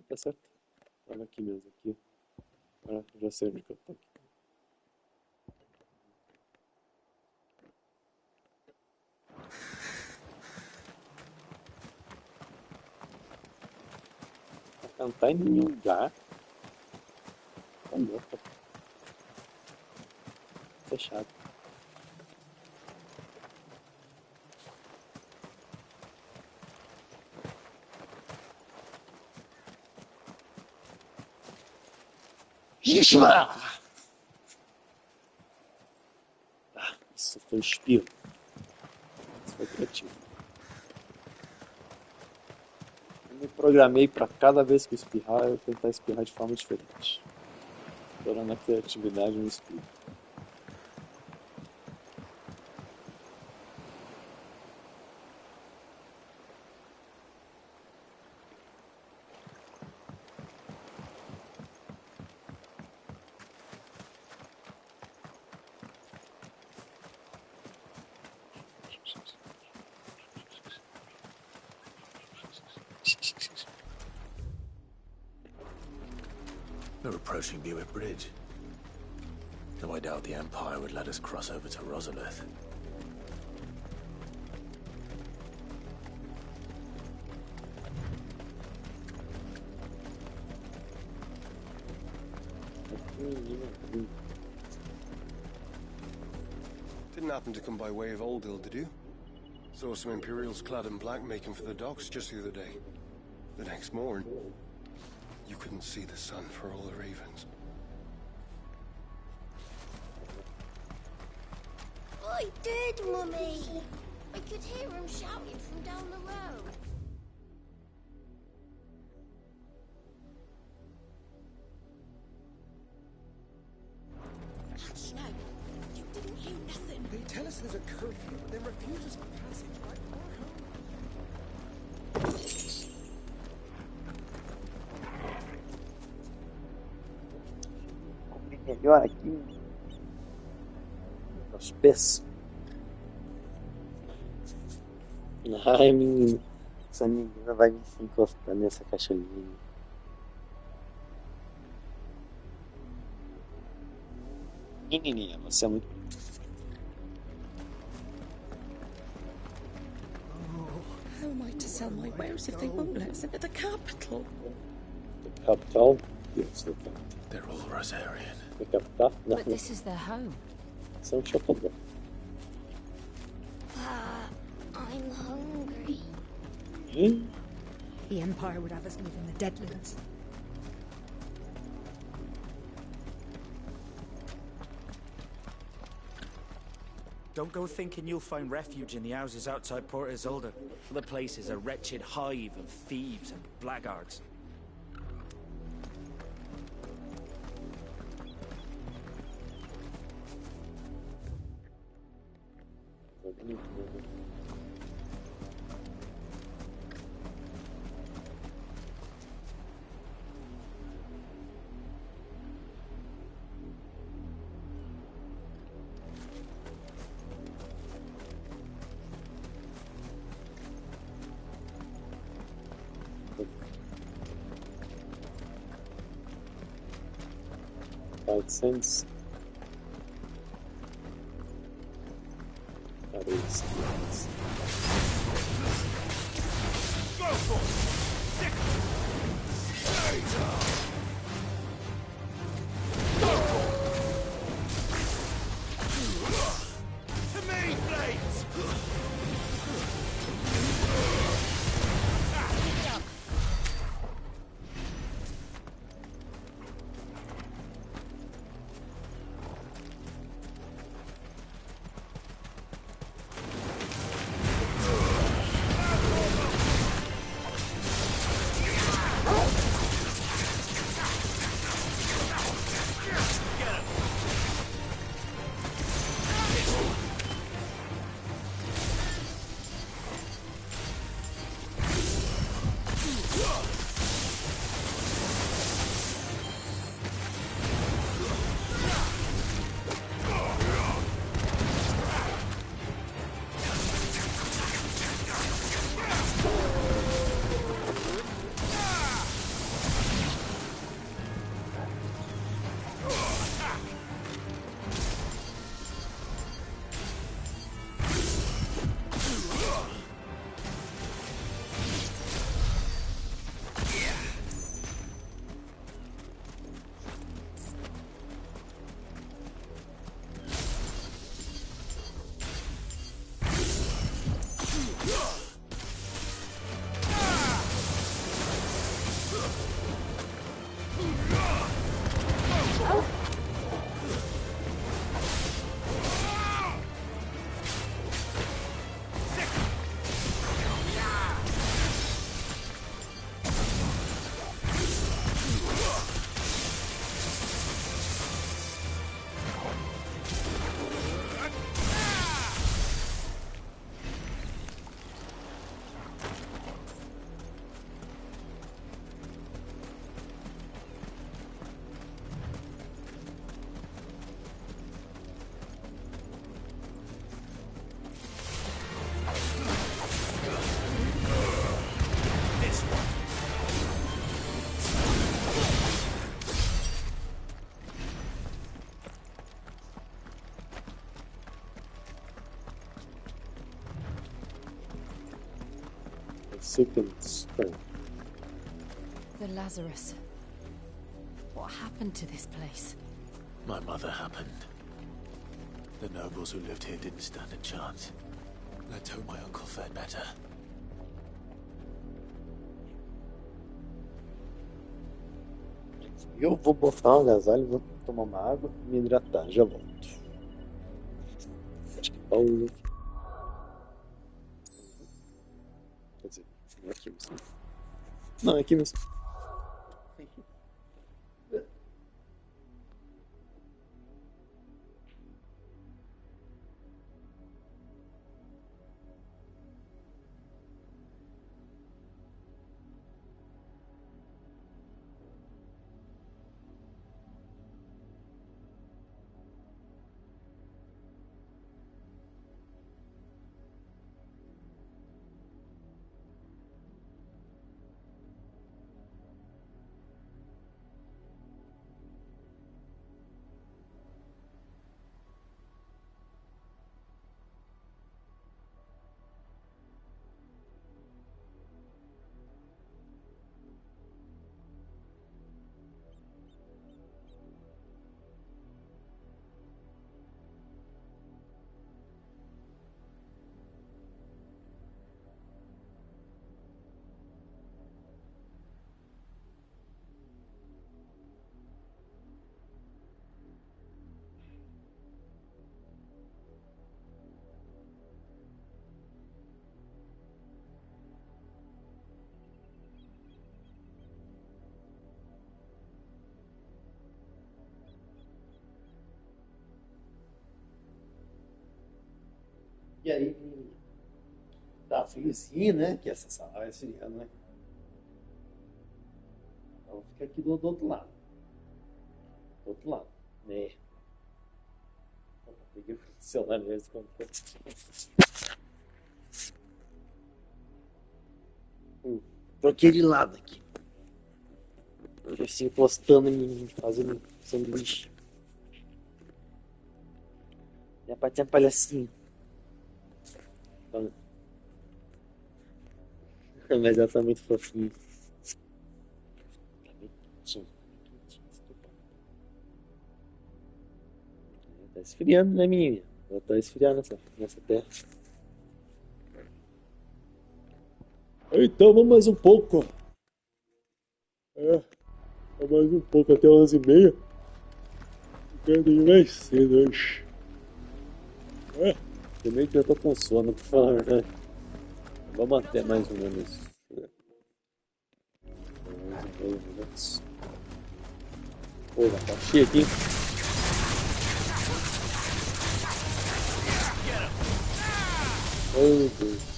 Tá certo. Olha aqui mesmo, aqui. Agora já sei onde que eu tô aqui. Pra cantar em nenhum lugar. Tá louco. Fechado. Isso foi espirro. Isso foi criativo. Eu me programei para cada vez que eu espirrar, eu tentar espirrar de forma diferente. Explorando a criatividade no espirro. We're approaching Buick Bridge. Though I doubt the Empire would let us cross over to Rosalith. Didn't happen to come by way of Oldhill, did you? Saw some Imperials clad in black making for the docks just the other day. The next morn, you couldn't see the sun for all the ravens. I did, Mummy. I could hear him shouting from down the road. there's a curfew, but then refuses passage by our home. Melhor aqui os pés. Ai, menino, essa menina vai me se encostar nessa caixinha. Menininha, você é muito. How am I to sell my wares if they won't let us into the capital? The capital? Yes, the capital. They're all Rosarian. The capital? No. But this is their home. São chocolate. I'm hungry. The Empire would have us live in the Deadlands. Don't go thinking you'll find refuge in the houses outside Priorizando. The place is a wretched hive of thieves and blackguards. $5. That is nice. Go for it! Go for it! To me, blades! Second strength. The Lazarus. What happened to this place? My mother happened. The nobles who lived here didn't stand a chance. Let's hope my uncle fared better. Eu vou botar um agasalho, vou tomar uma água e me hidratar. Já volto. Acho que pausa. Quer dizer, não é aqui mesmo. Não, é aqui mesmo. E aí, tá felizinho, né? Que essa área seria, né? Então fica aqui do outro lado. Do outro lado, né? Peguei o celular mesmo. Troquei de lado aqui. Eu se encostando em mim, fazendo sanduíche. Minha patinha palhacinho. Mas ela tá muito fofinha. Tá esfriando, né, menina? Ela tá esfriando nessa terra. Então, vamos mais um pouco. Mais um pouco até 11h30. Quero ir mais cedo hoje. Também que eu tô com sono, por falar, né? Vamos até mais ou menos 11h30 minutos. Pô, já tá cheio aqui. Oh, Deus.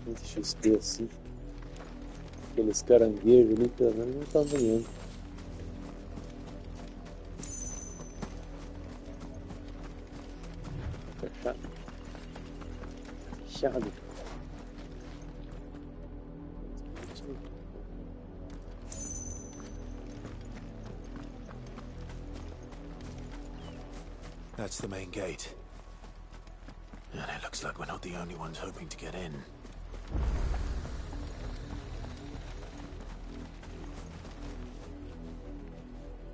Esse XP assim, aqueles caranguejos ali, pelo menos não tá voando. Fechado. Fechado. That's the main gate. And it looks like we're not the only ones hoping to get in.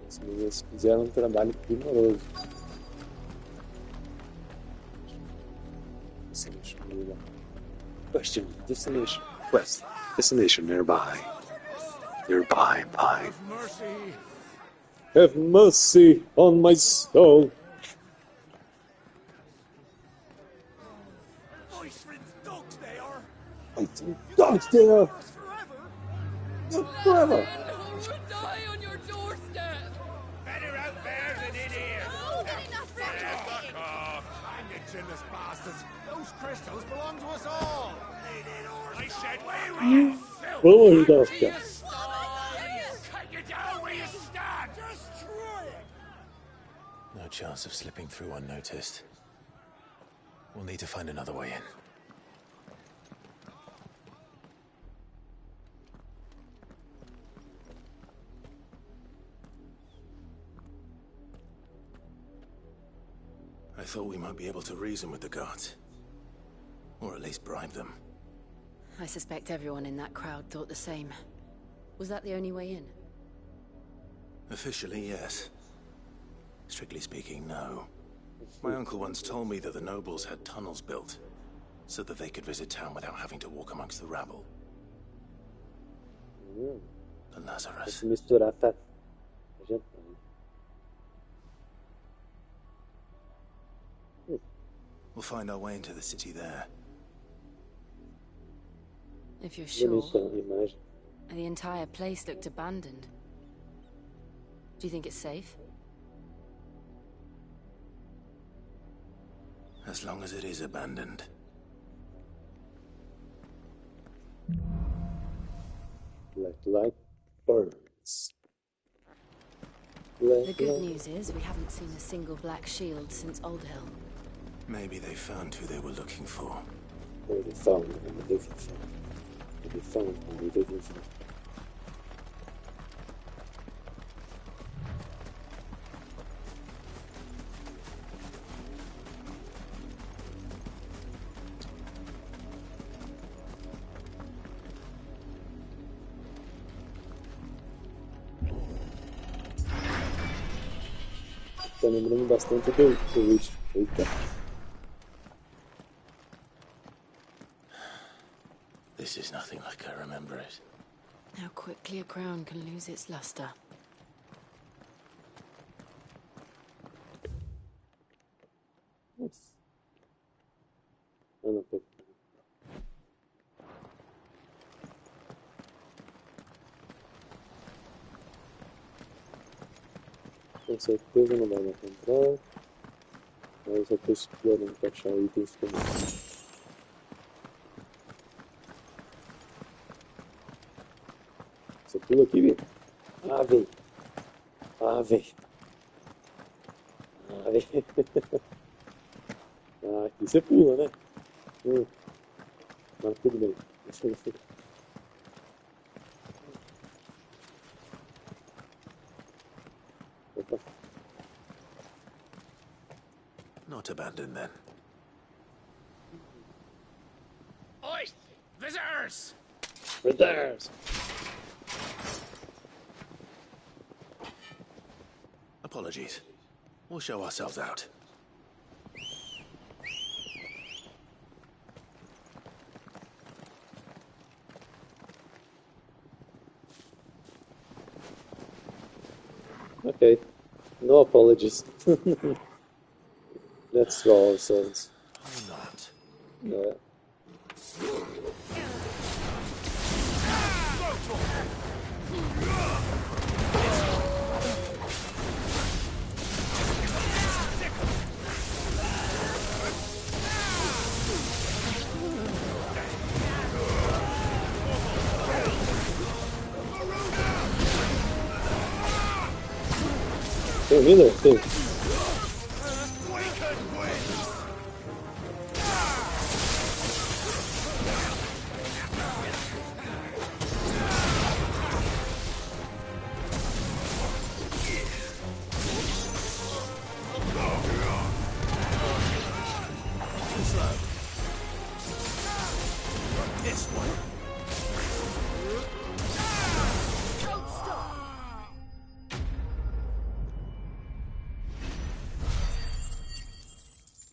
As meninas fizeram um trabalho primoroso. Question. Destination. Quest. Destination nearby. Nearby. Bye. Have mercy on my soul. Dogs there. Forever. Who would die on your doorstep? Better out there than in here. Oh, get enough Fuck off. Hang it, chinless bastards. Those crystals belong to us all. I said, we Vamos ajudar os caras. cut you down where you stand. Destroy it. No chance of slipping through unnoticed. We'll need to find another way in. I thought we might be able to reason with the guards. Or at least bribe them. I suspect everyone in that crowd thought the same. Was that the only way in? Officially, yes. Strictly speaking, no. My uncle once told me that the nobles had tunnels built, so that they could visit town without having to walk amongst the rabble. The Lazarus. Misturar tá. We'll find our way into the city there. If you're sure. The entire place looked abandoned. Do you think it's safe? As long as it is abandoned. Like birds. The good news is we haven't seen a single black shield since Old Hill. Maybe they found who they were looking for. Or they found who they looking for. They found who they looking for. Tá lembrando bastante do Witch. Eita. This is nothing like I remember it. How quickly a crown can lose its luster. Nossa. Ah, não, tô... Com certeza não vai me encontrar. Mas eu tô explorando pra achar itens também. Você pula aqui, velho. Ah, velho. Ah, velho. Ah, velho. Ah, aqui você pula, né? Mas tudo bem. Opa. Not abandoned then. Oi! Visitors! Visitors! Apologies. We'll show ourselves out. Okay. No apologies. Let's draw ourselves. Why not? Yeah. Tem healer? Tem.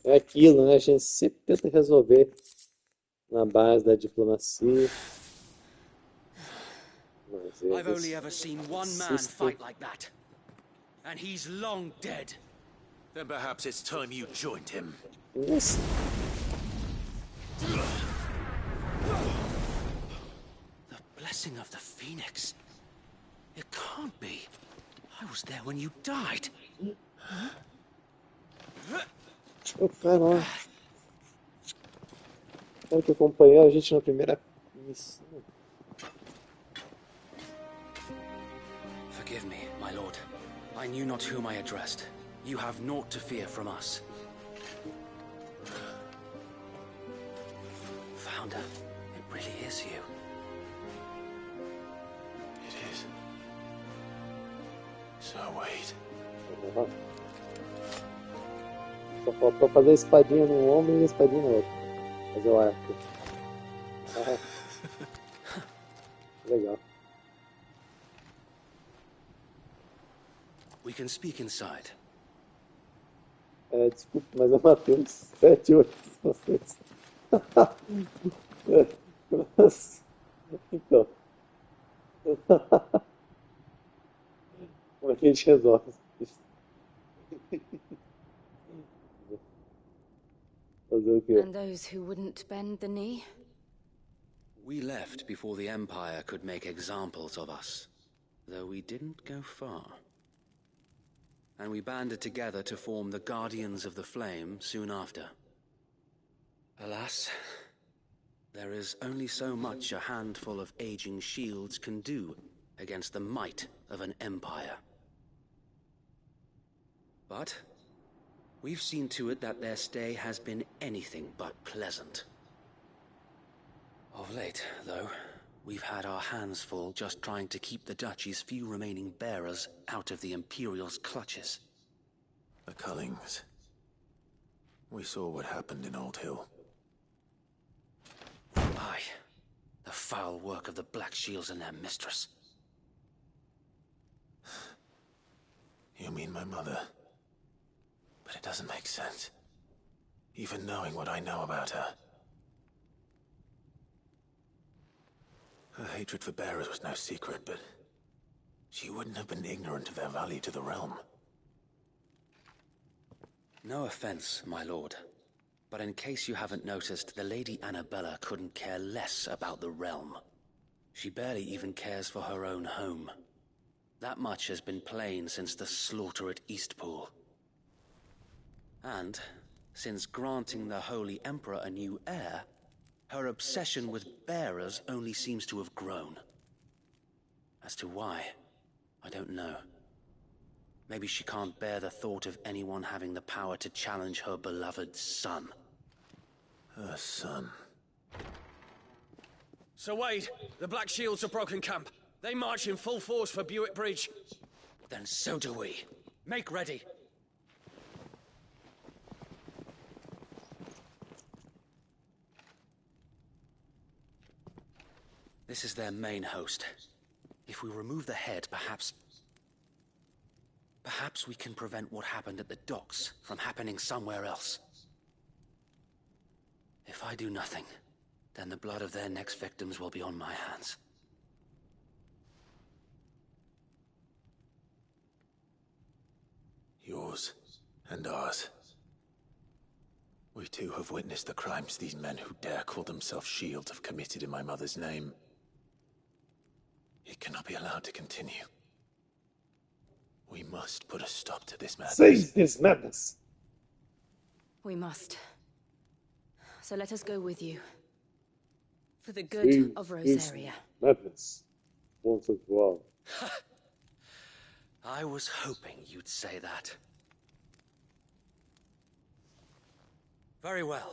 É aquilo, né? A gente sempre tenta resolver na base da diplomacia. Mas I've only ever seen one man fight like that. And he's long dead. Then perhaps it's time you joined him. Yes. The blessing of the Phoenix. It can't be. I was there when you died. O cara lá. O cara que acompanhou a gente na primeira missão. Forgive me, my lord. I knew not whom I addressed. You have naught to fear from us. Founder, it really is you. It is. So wait. Só faltou fazer a espadinha num ombro e a espadinha no outro. Fazer o arco. Legal. We can speak inside. Desculpa, mas eu matei uns 7, 8 de vocês. Então. Como é que a gente resolve isso? Fazer o quê? And those who wouldn't bend the knee? We left before the Empire could make examples of us, though we didn't go far. And we banded together to form the Guardians of the Flame soon after. Alas, there is only so much a handful of aging shields can do against the might of an empire. But we've seen to it that their stay has been anything but pleasant. Of late, though, we've had our hands full just trying to keep the Duchy's few remaining bearers out of the Imperial's clutches. The Cullings. We saw what happened in Old Hill. Aye. The foul work of the Black Shields and their mistress. You mean my mother? But it doesn't make sense. Even knowing what I know about her. Her hatred for bearers was no secret, but she wouldn't have been ignorant of their value to the realm. No offense, my lord. But in case you haven't noticed, the Lady Annabella couldn't care less about the realm. She barely even cares for her own home. That much has been plain since the slaughter at Eastpool. And, since granting the Holy Emperor a new heir, her obsession with bearers only seems to have grown. As to why, I don't know. Maybe she can't bear the thought of anyone having the power to challenge her beloved son. Her son. Sir Wade, the Black Shields have broken camp. They march in full force for Buick Bridge. Then so do we. Make ready. This is their main host. If we remove the head, perhaps we can prevent what happened at the docks from happening somewhere else. If I do nothing, then the blood of their next victims will be on my hands. Yours and ours. We too have witnessed the crimes these men who dare call themselves shields have committed in my mother's name. It cannot be allowed to continue. We must put a stop to this madness. Seize this madness. We must. So let us go with you. For the good Seize of this Rosaria. madness. Once as well. I was hoping you'd say that. Very well.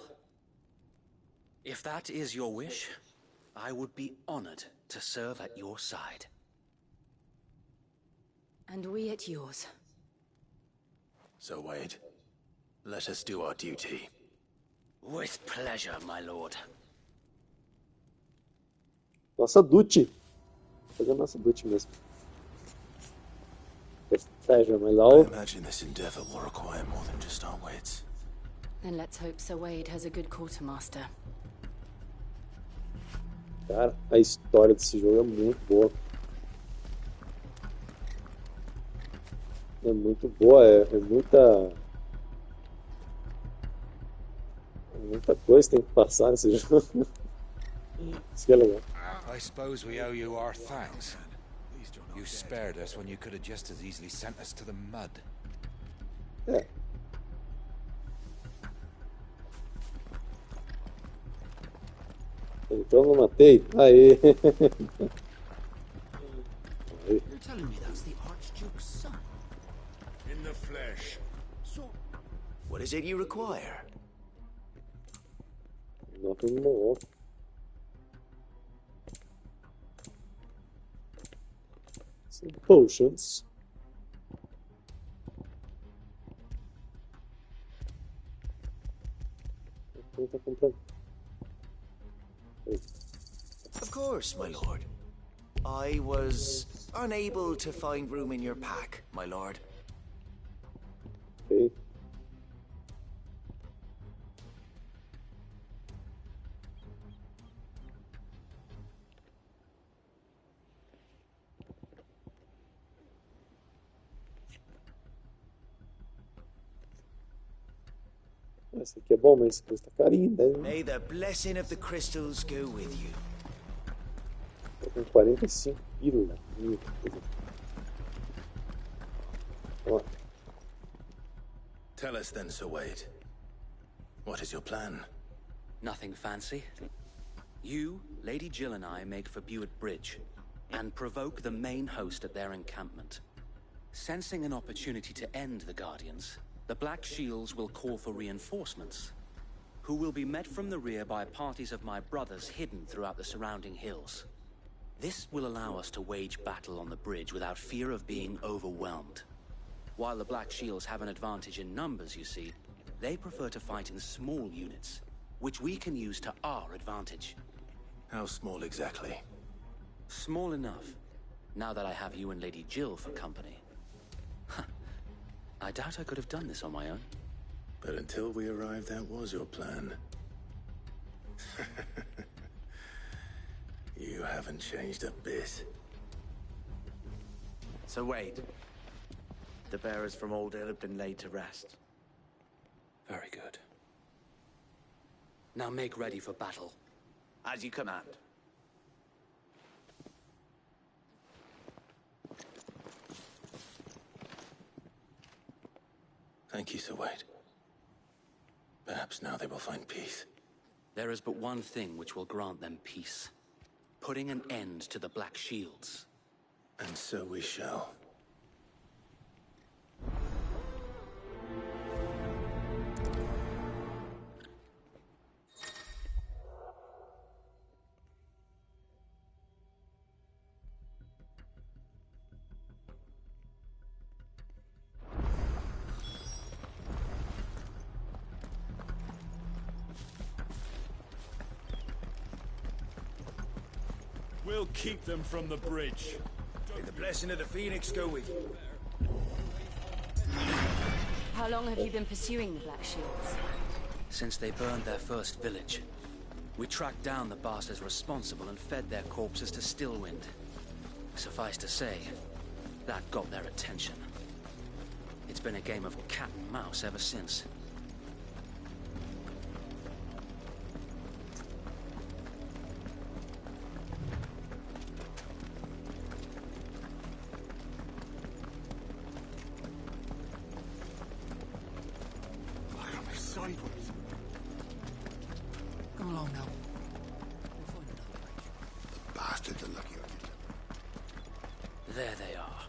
If that is your wish, I would be honored to serve at your side. And we at yours. So, Wade, let us do our duty. With pleasure, my lord. Nossa Duty. Fazer a nossa Duty mesmo. With pleasure, my I lord. imagine this endeavor will require more than just our wits. Then let's hope Sir Wade has a good quartermaster. Cara, a história desse jogo é muito boa. É muito boa, é muita coisa que tem que passar nesse jogo. Isso que é legal. I suppose we owe you our thanks. You spared us when you could have just as easily sent us to the mud. É. Então não matei? Aê! You're telling me that's the Archduke's son? In the flesh. So, What is it you require? Nothing more. Some potions. Tá comprando. Of course, my lord. I was unable to find room in your pack, my lord. Okay. Esse aqui é bom, mas esse custa carinho, né? May the blessing of the crystals go with you. Tô com 45 pílulas. Ó. Tell us then, Sir Wade. What is your plan? Nothing fancy. You, Lady Jill and I make for Buick Bridge and provoke the main host at their encampment. Sensing an opportunity to end the Guardians, the Black Shields will call for reinforcements, who will be met from the rear by parties of my brothers hidden throughout the surrounding hills. This will allow us to wage battle on the bridge without fear of being overwhelmed. While the Black Shields have an advantage in numbers, you see, they prefer to fight in small units, which we can use to our advantage. How small exactly? Small enough, now that I have you and Lady Jill for company. I doubt I could have done this on my own. But until we arrived, that was your plan. You haven't changed a bit. So wait. The bearers from Old Hill have been laid to rest. Very good. Now make ready for battle. As you command. Thank you, Sir Wade. Perhaps now they will find peace. There is but one thing which will grant them peace. Putting an end to the Black Shields. And so we shall. We'll keep them from the bridge. May the blessing of the Phoenix go with you. How long have you been pursuing the Black Shields? Since they burned their first village. We tracked down the bastards responsible and fed their corpses to Stillwind. Suffice to say, that got their attention. It's been a game of cat and mouse ever since. Come along now. The bastards are lucky on you. There they are.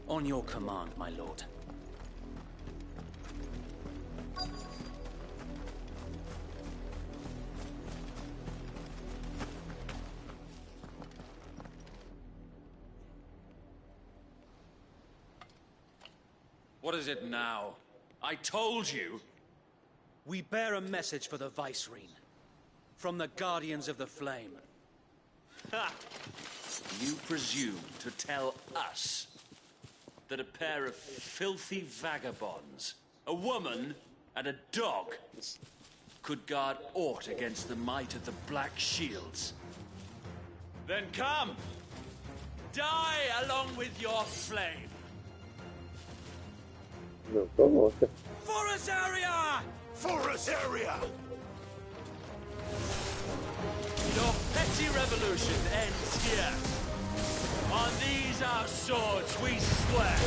On your command, my lord. What is it now? I told you! We bear a message for the Vicereine. From the Guardians of the Flame. Ha! You presume to tell us that a pair of filthy vagabonds, a woman and a dog, could guard aught against the might of the Black Shields? Then come! Die along with your flame! Não, tô louca. For us area! For us area! Your petty revolution ends here. On these our swords we swear.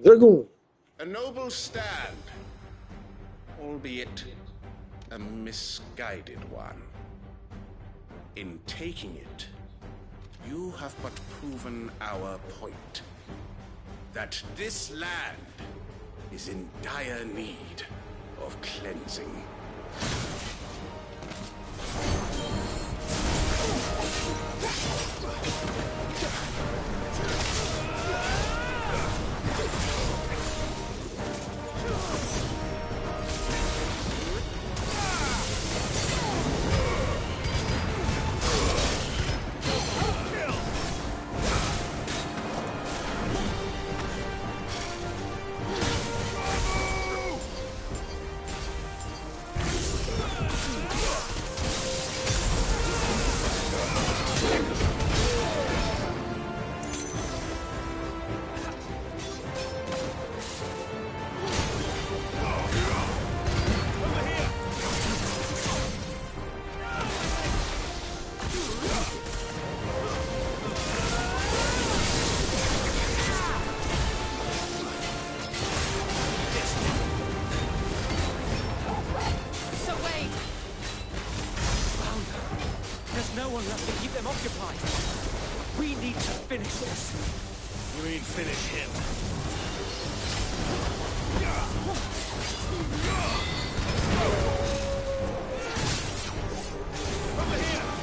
Dragoon. A noble stand, albeit a misguided one. In taking it, you have but proven our point. That this land is in dire need of cleansing. No one left to keep them occupied. We need to finish this. You mean finish him? Over here!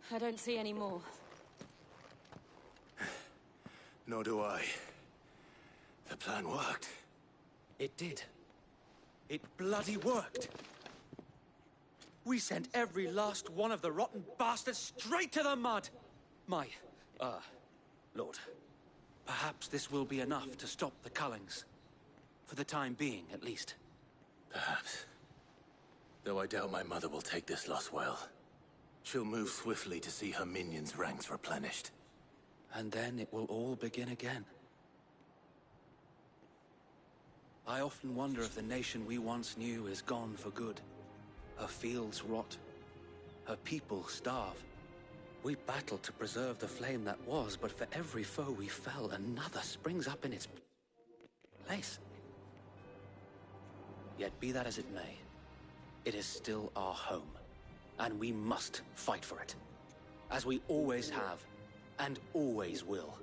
I don't see any more. Nor do I. The plan worked. It did. It bloody worked. We sent every last one of the rotten bastards straight to the mud. My, Lord, perhaps this will be enough to stop the Cullings. For the time being, at least. Perhaps. Though I doubt my mother will take this loss well. She'll move swiftly to see her minions' ranks replenished. And then it will all begin again. I often wonder if the nation we once knew is gone for good. Her fields rot. Her people starve. We battled to preserve the flame that was, but for every foe we fell, another springs up in its place. Yet be that as it may, it is still our home. And we must fight for it, as we always have, and always will.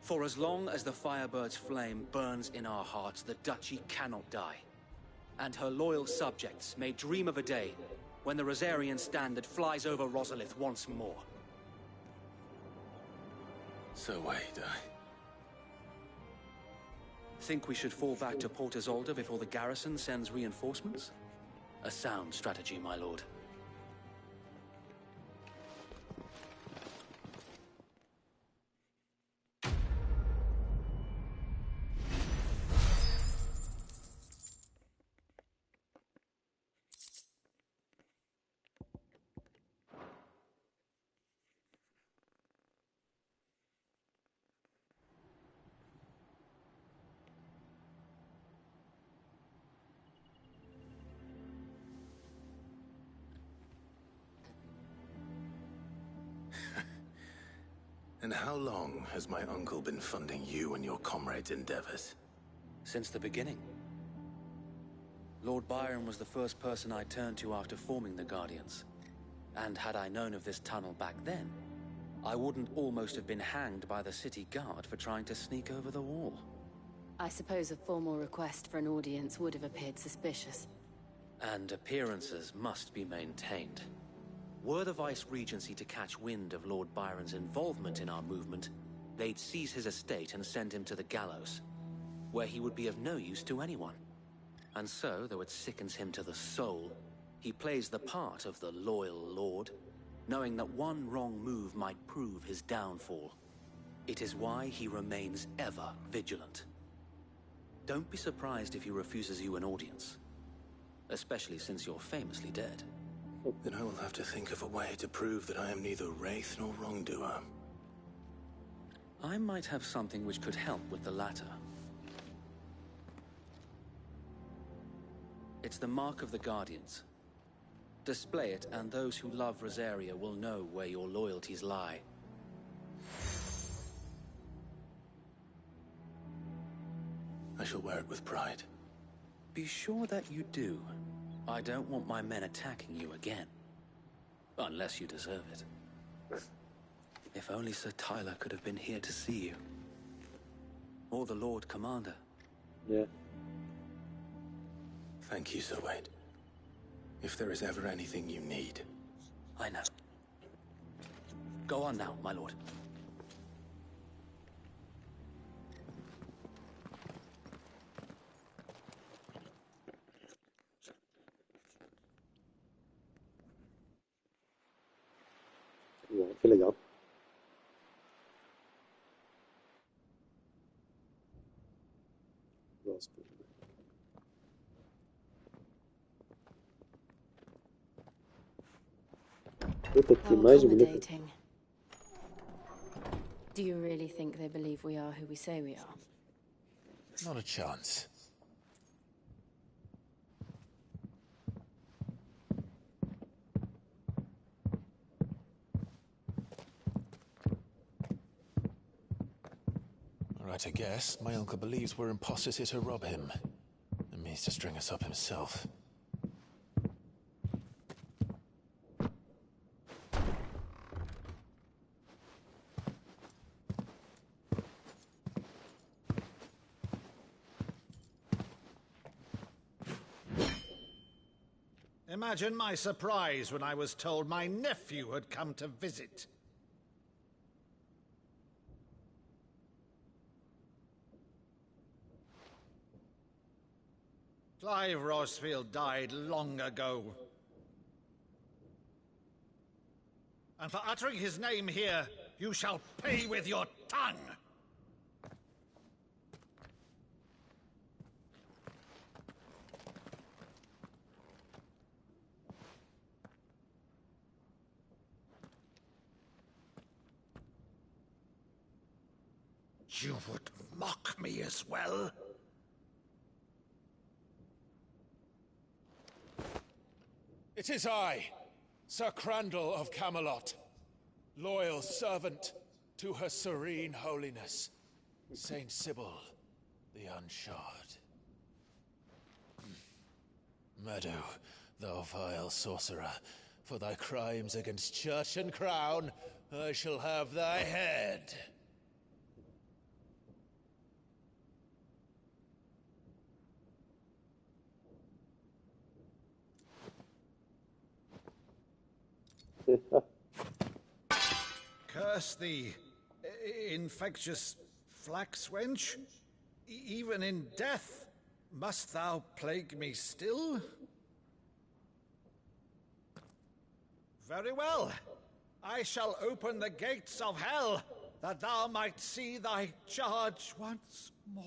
For as long as the Firebird's flame burns in our hearts, the Duchy cannot die. And her loyal subjects may dream of a day when the Rosarian standard flies over Rosalith once more. So wait, Think we should fall back to Port Isolde before the garrison sends reinforcements? A sound strategy, my lord. And how long has my uncle been funding you and your comrades' endeavors? Since the beginning. Lord Byron was the first person I turned to after forming the Guardians. And had I known of this tunnel back then, I wouldn't almost have been hanged by the city guard for trying to sneak over the wall. I suppose a formal request for an audience would have appeared suspicious. And appearances must be maintained. Were the Vice-Regency to catch wind of Lord Byron's involvement in our movement, they'd seize his estate and send him to the gallows, where he would be of no use to anyone. And so, though it sickens him to the soul, he plays the part of the loyal lord, knowing that one wrong move might prove his downfall. It is why he remains ever vigilant. Don't be surprised if he refuses you an audience, especially since you're famously dead. Then I will have to think of a way to prove that I am neither wraith nor wrongdoer. I might have something which could help with the latter. It's the mark of the Guardians. Display it, and those who love Rosaria will know where your loyalties lie. I shall wear it with pride. Be sure that you do. I don't want my men attacking you again. Unless you deserve it. If only Sir Tyler could have been here to see you. Or the Lord Commander. Yeah. Thank you, Sir Wade. If there is ever anything you need. I know. Go on now, my lord. Que legal. Gospel. Puta, que mais bonito. Accommodating. Do you really think they believe we are who we say we are? Not a chance. Right, I guess. My uncle believes we're imposters here to rob him. And means to string us up himself. Imagine my surprise when I was told my nephew had come to visit. Clive Rosfield died long ago. And for uttering his name here, you shall pay with your tongue! You would mock me as well? It is I, Sir Crandall of Camelot, loyal servant to Her Serene Holiness, Saint Sybil the Unshod. Meadow, thou vile sorcerer, for thy crimes against church and crown, I shall have thy head. Curse thee, infectious flax wench. Even in death, must thou plague me still? Very well. I shall open the gates of hell, that thou might see thy charge once more.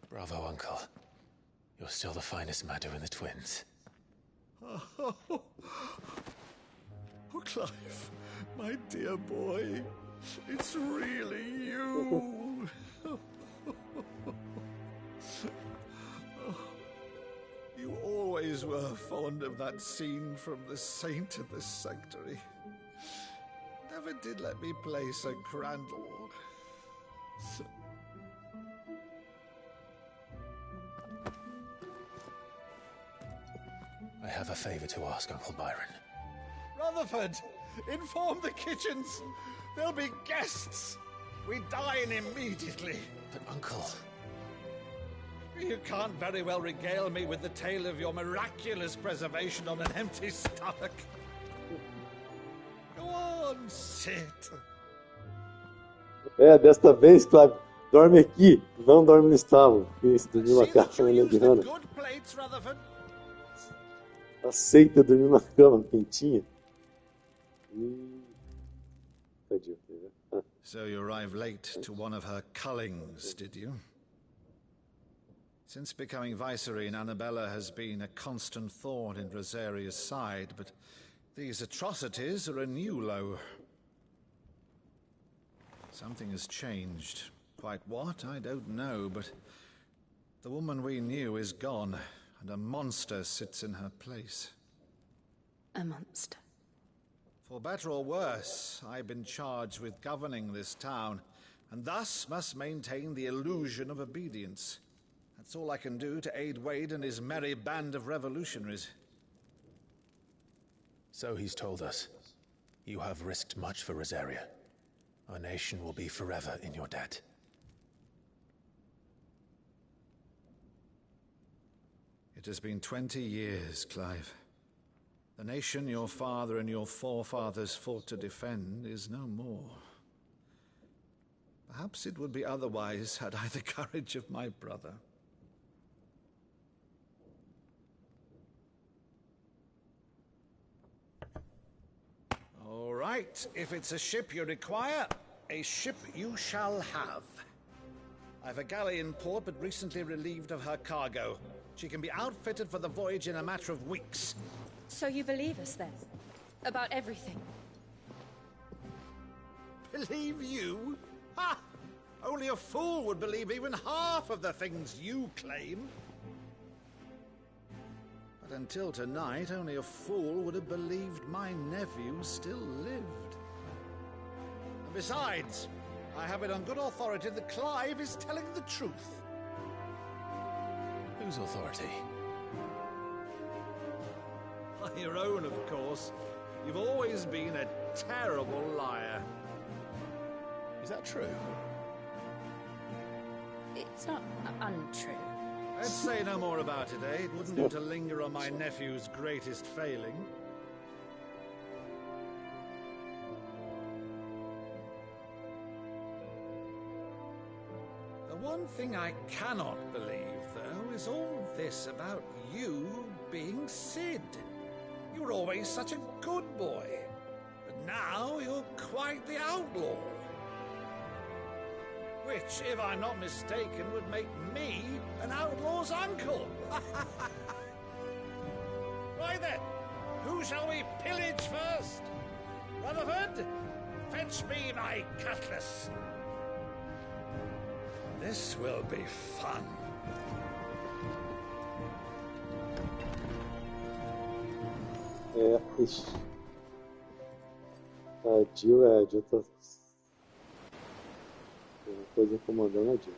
Bravo, Uncle. You're still the finest Maddo in the twins. Oh, Clive, my dear boy, it's really you. You always always were fond of that scene from The Saint of the Sanctuary. Never did let me play so Crandall. I have a favor to ask, Uncle Byron. Rutherford, inform the kitchens. There'll be guests. We dine immediately. But, Uncle... You can't very well regale me with the tale of your miraculous preservation on an empty stomach. Go on, sit. É, desta vez, Clive, dorme aqui, não dorme no estábulo. Se dormir numa cama mediana. Aceita dormir numa cama quentinha. Tadinho. So you arrived late to one of her cullings, did you? Since becoming Vicereine, Annabella has been a constant thorn in Rosaria's side, but these atrocities are a new low. Something has changed. Quite what, I don't know, but the woman we knew is gone, and a monster sits in her place. A monster. For better or worse, I've been charged with governing this town, and thus must maintain the illusion of obedience. That's all I can do to aid Wade and his merry band of revolutionaries. So he's told us. You have risked much for Rosaria. Our nation will be forever in your debt. It has been 20 years, Clive. The nation your father and your forefathers fought to defend is no more. Perhaps it would be otherwise had I the courage of my brother. All right, if it's a ship you require, a ship you shall have. I've a galley in port, but recently relieved of her cargo. She can be outfitted for the voyage in a matter of weeks. So you believe us then? About everything? Believe you? Ha! Only a fool would believe even half of the things you claim. But until tonight, only a fool would have believed my nephew still lived. And besides, I have it on good authority that Clive is telling the truth. Whose authority? Your own, of course. You've always been a terrible liar. Is that true? It's not untrue. Let's say no more about it, eh? It wouldn't do to linger on my nephew's greatest failing. The one thing I cannot believe, though, is all this about you being Sid. You were always such a good boy, but now you're quite the outlaw. Which, if I'm not mistaken, would make me an outlaw's uncle. Right then, who shall we pillage first? Rutherford, fetch me my cutlass. This will be fun. É, ixi. A Jill tá... Tem uma coisa incomodando a Jill.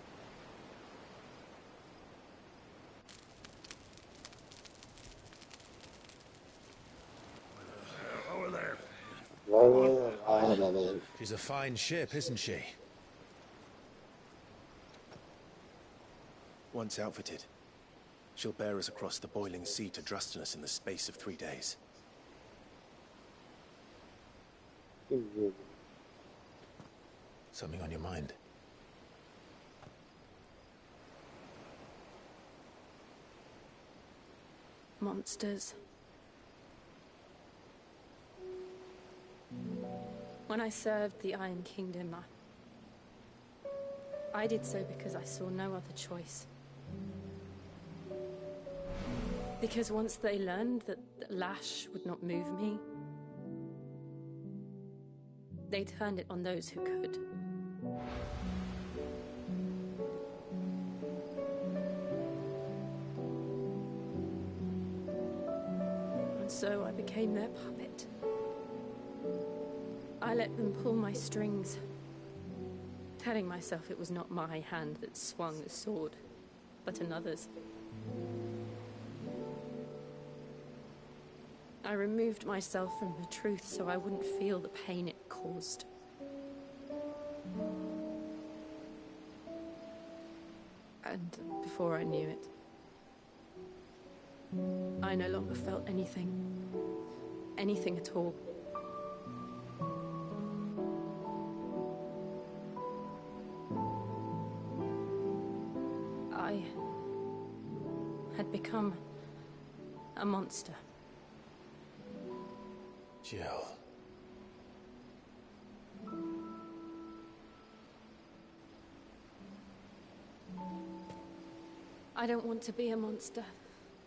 She's a fine ship, isn't she? Once outfitted, she'll bear us across the boiling sea to Drustinus in the space of 3 days. Something on your mind? Monsters. When I served the Iron Kingdom, I did so because I saw no other choice. Because once they learned that lash would not move me, they turned it on those who could. so I became their puppet. I let them pull my strings, telling myself it was not my hand that swung the sword, but another's. I removed myself from the truth so I wouldn't feel the pain it caused. And before I knew it, I no longer felt anything. Anything at all. I had become a monster. Jill. I don't want to be a monster,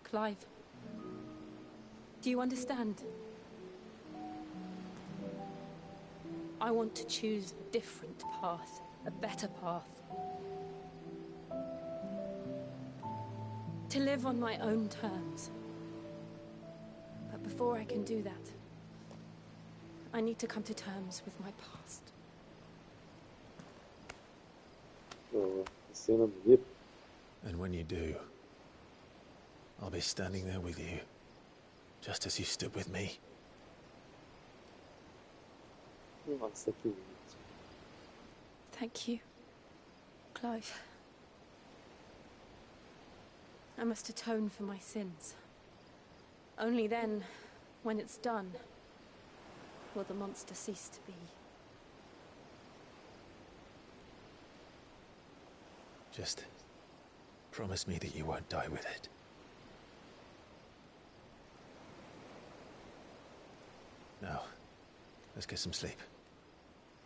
Clive. Do you understand? I want to choose a different path, a better path. To live on my own terms. But before I can do that, I need to come to terms with my past. Oh, cena bonita. And when you do, I'll be standing there with you, just as you stood with me. Nossa, que bonito. Thank you, Clive. I must atone for my sins. Only then, when it's done, will the monster cease to be. Just promise me that you won't die with it. Now, let's get some sleep.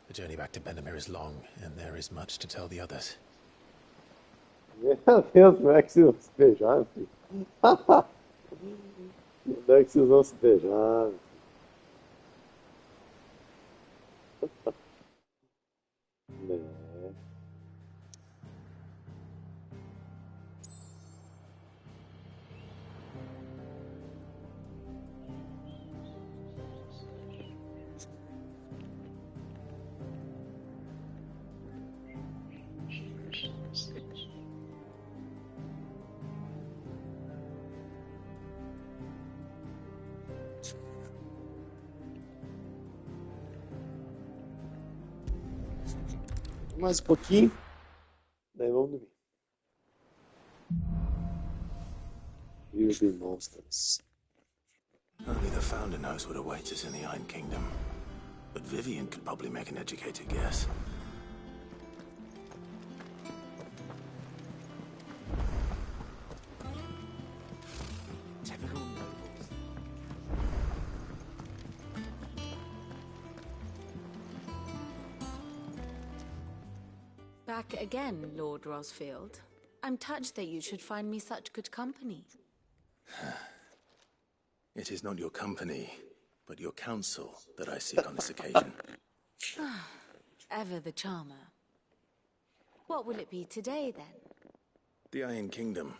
The journey back to Benamir is long, and there is much to tell the others. Meu Deus, como é que vocês vão se beijar, filho? Como é que vocês vão se beijar? Né? Mais um pouquinho, daí vamos dormir. Here be monsters. Only the Founder knows what awaits us in the Iron Kingdom. But Vivian could probably make an educated guess. Typical nobles. Back again, Lord Rosfield. I'm touched that you should find me such good company. It is not your company, but your counsel that I seek on this occasion. Ever the charmer. What will it be today, then? The Iron Kingdom.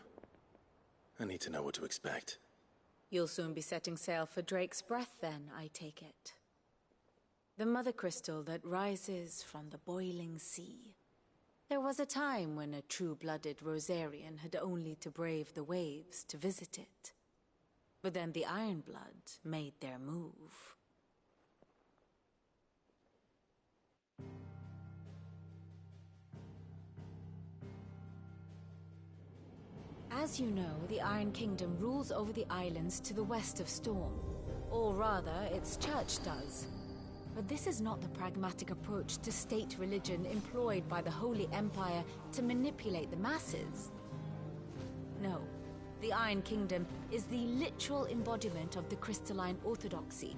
I need to know what to expect. You'll soon be setting sail for Drake's Breath, then, I take it. The mother crystal that rises from the boiling sea. There was a time when a true-blooded Rosarian had only to brave the waves to visit it. But then the Ironblood made their move. As you know, the Iron Kingdom rules over the islands to the west of Storm. Or rather, its church does. But this is not the pragmatic approach to state religion employed by the Holy Empire to manipulate the masses. No. The Iron Kingdom is the literal embodiment of the crystalline orthodoxy.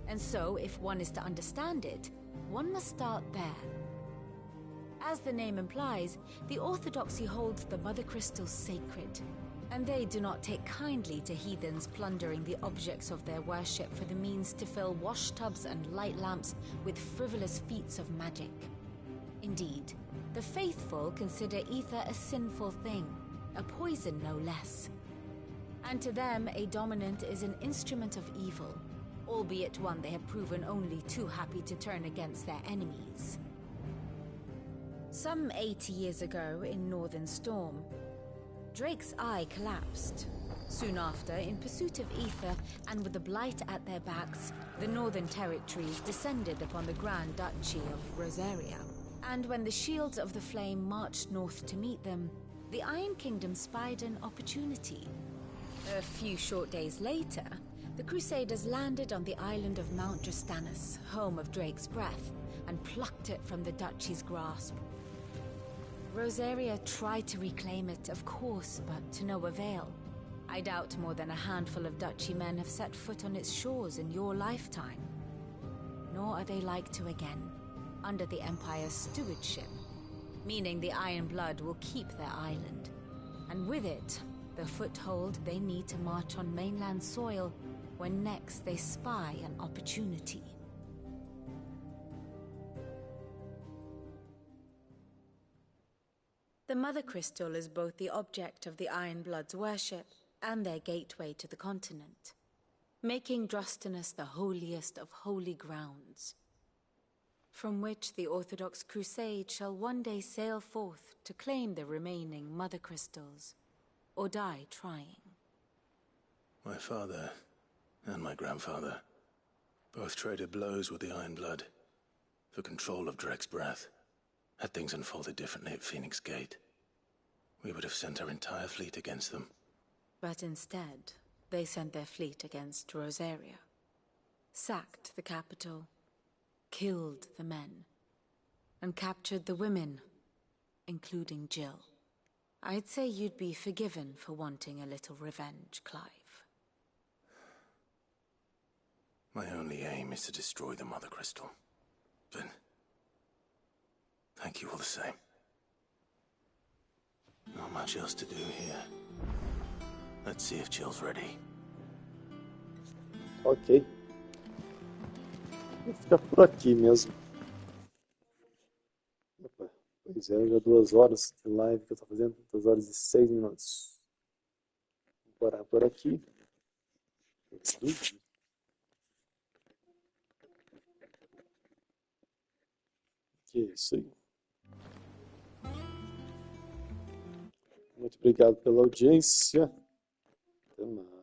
And so, if one is to understand it, one must start there. As the name implies, the orthodoxy holds the Mother Crystals sacred, and they do not take kindly to heathens plundering the objects of their worship for the means to fill washtubs and light lamps with frivolous feats of magic. Indeed, the faithful consider ether a sinful thing. A poison, no less. And to them, a dominant is an instrument of evil, albeit one they have proven only too happy to turn against their enemies. Some 80 years ago in Northern Storm, Drake's eye collapsed. Soon after, in pursuit of ether and with the blight at their backs, the Northern Territories descended upon the Grand Duchy of Rosaria. And when the Shields of the Flame marched north to meet them, the Iron Kingdom spied an opportunity. A few short days later, the Crusaders landed on the island of Mount Justanus, home of Drake's breath, and plucked it from the duchy's grasp. Rosaria tried to reclaim it, of course, but to no avail. I doubt more than a handful of duchy men have set foot on its shores in your lifetime. Nor are they like to again, under the Empire's stewardship, meaning the Iron Blood will keep their island, and with it, the foothold they need to march on mainland soil when next they spy an opportunity. The Mother Crystal is both the object of the Iron Blood's worship and their gateway to the continent, making Drostanus the holiest of holy grounds, from which the Orthodox Crusade shall one day sail forth to claim the remaining Mother Crystals, or die trying. My father and my grandfather both traded blows with the Iron Blood for control of Drake's breath. Had things unfolded differently at Phoenix Gate, we would have sent our entire fleet against them. But instead, they sent their fleet against Rosaria, sacked the capital, killed the men, and captured the women, including Jill. I'd say you'd be forgiven for wanting a little revenge, Clive. My only aim is to destroy the Mother Crystal. But thank you all the same. Not much else to do here. Let's see if Jill's ready. Ok. Vou ficar por aqui mesmo. Opa, pois é, já 2 horas de live que eu tô fazendo. 2 horas e 6 minutos. Vou parar por aqui. Que é isso aí. Muito obrigado pela audiência. Até mais.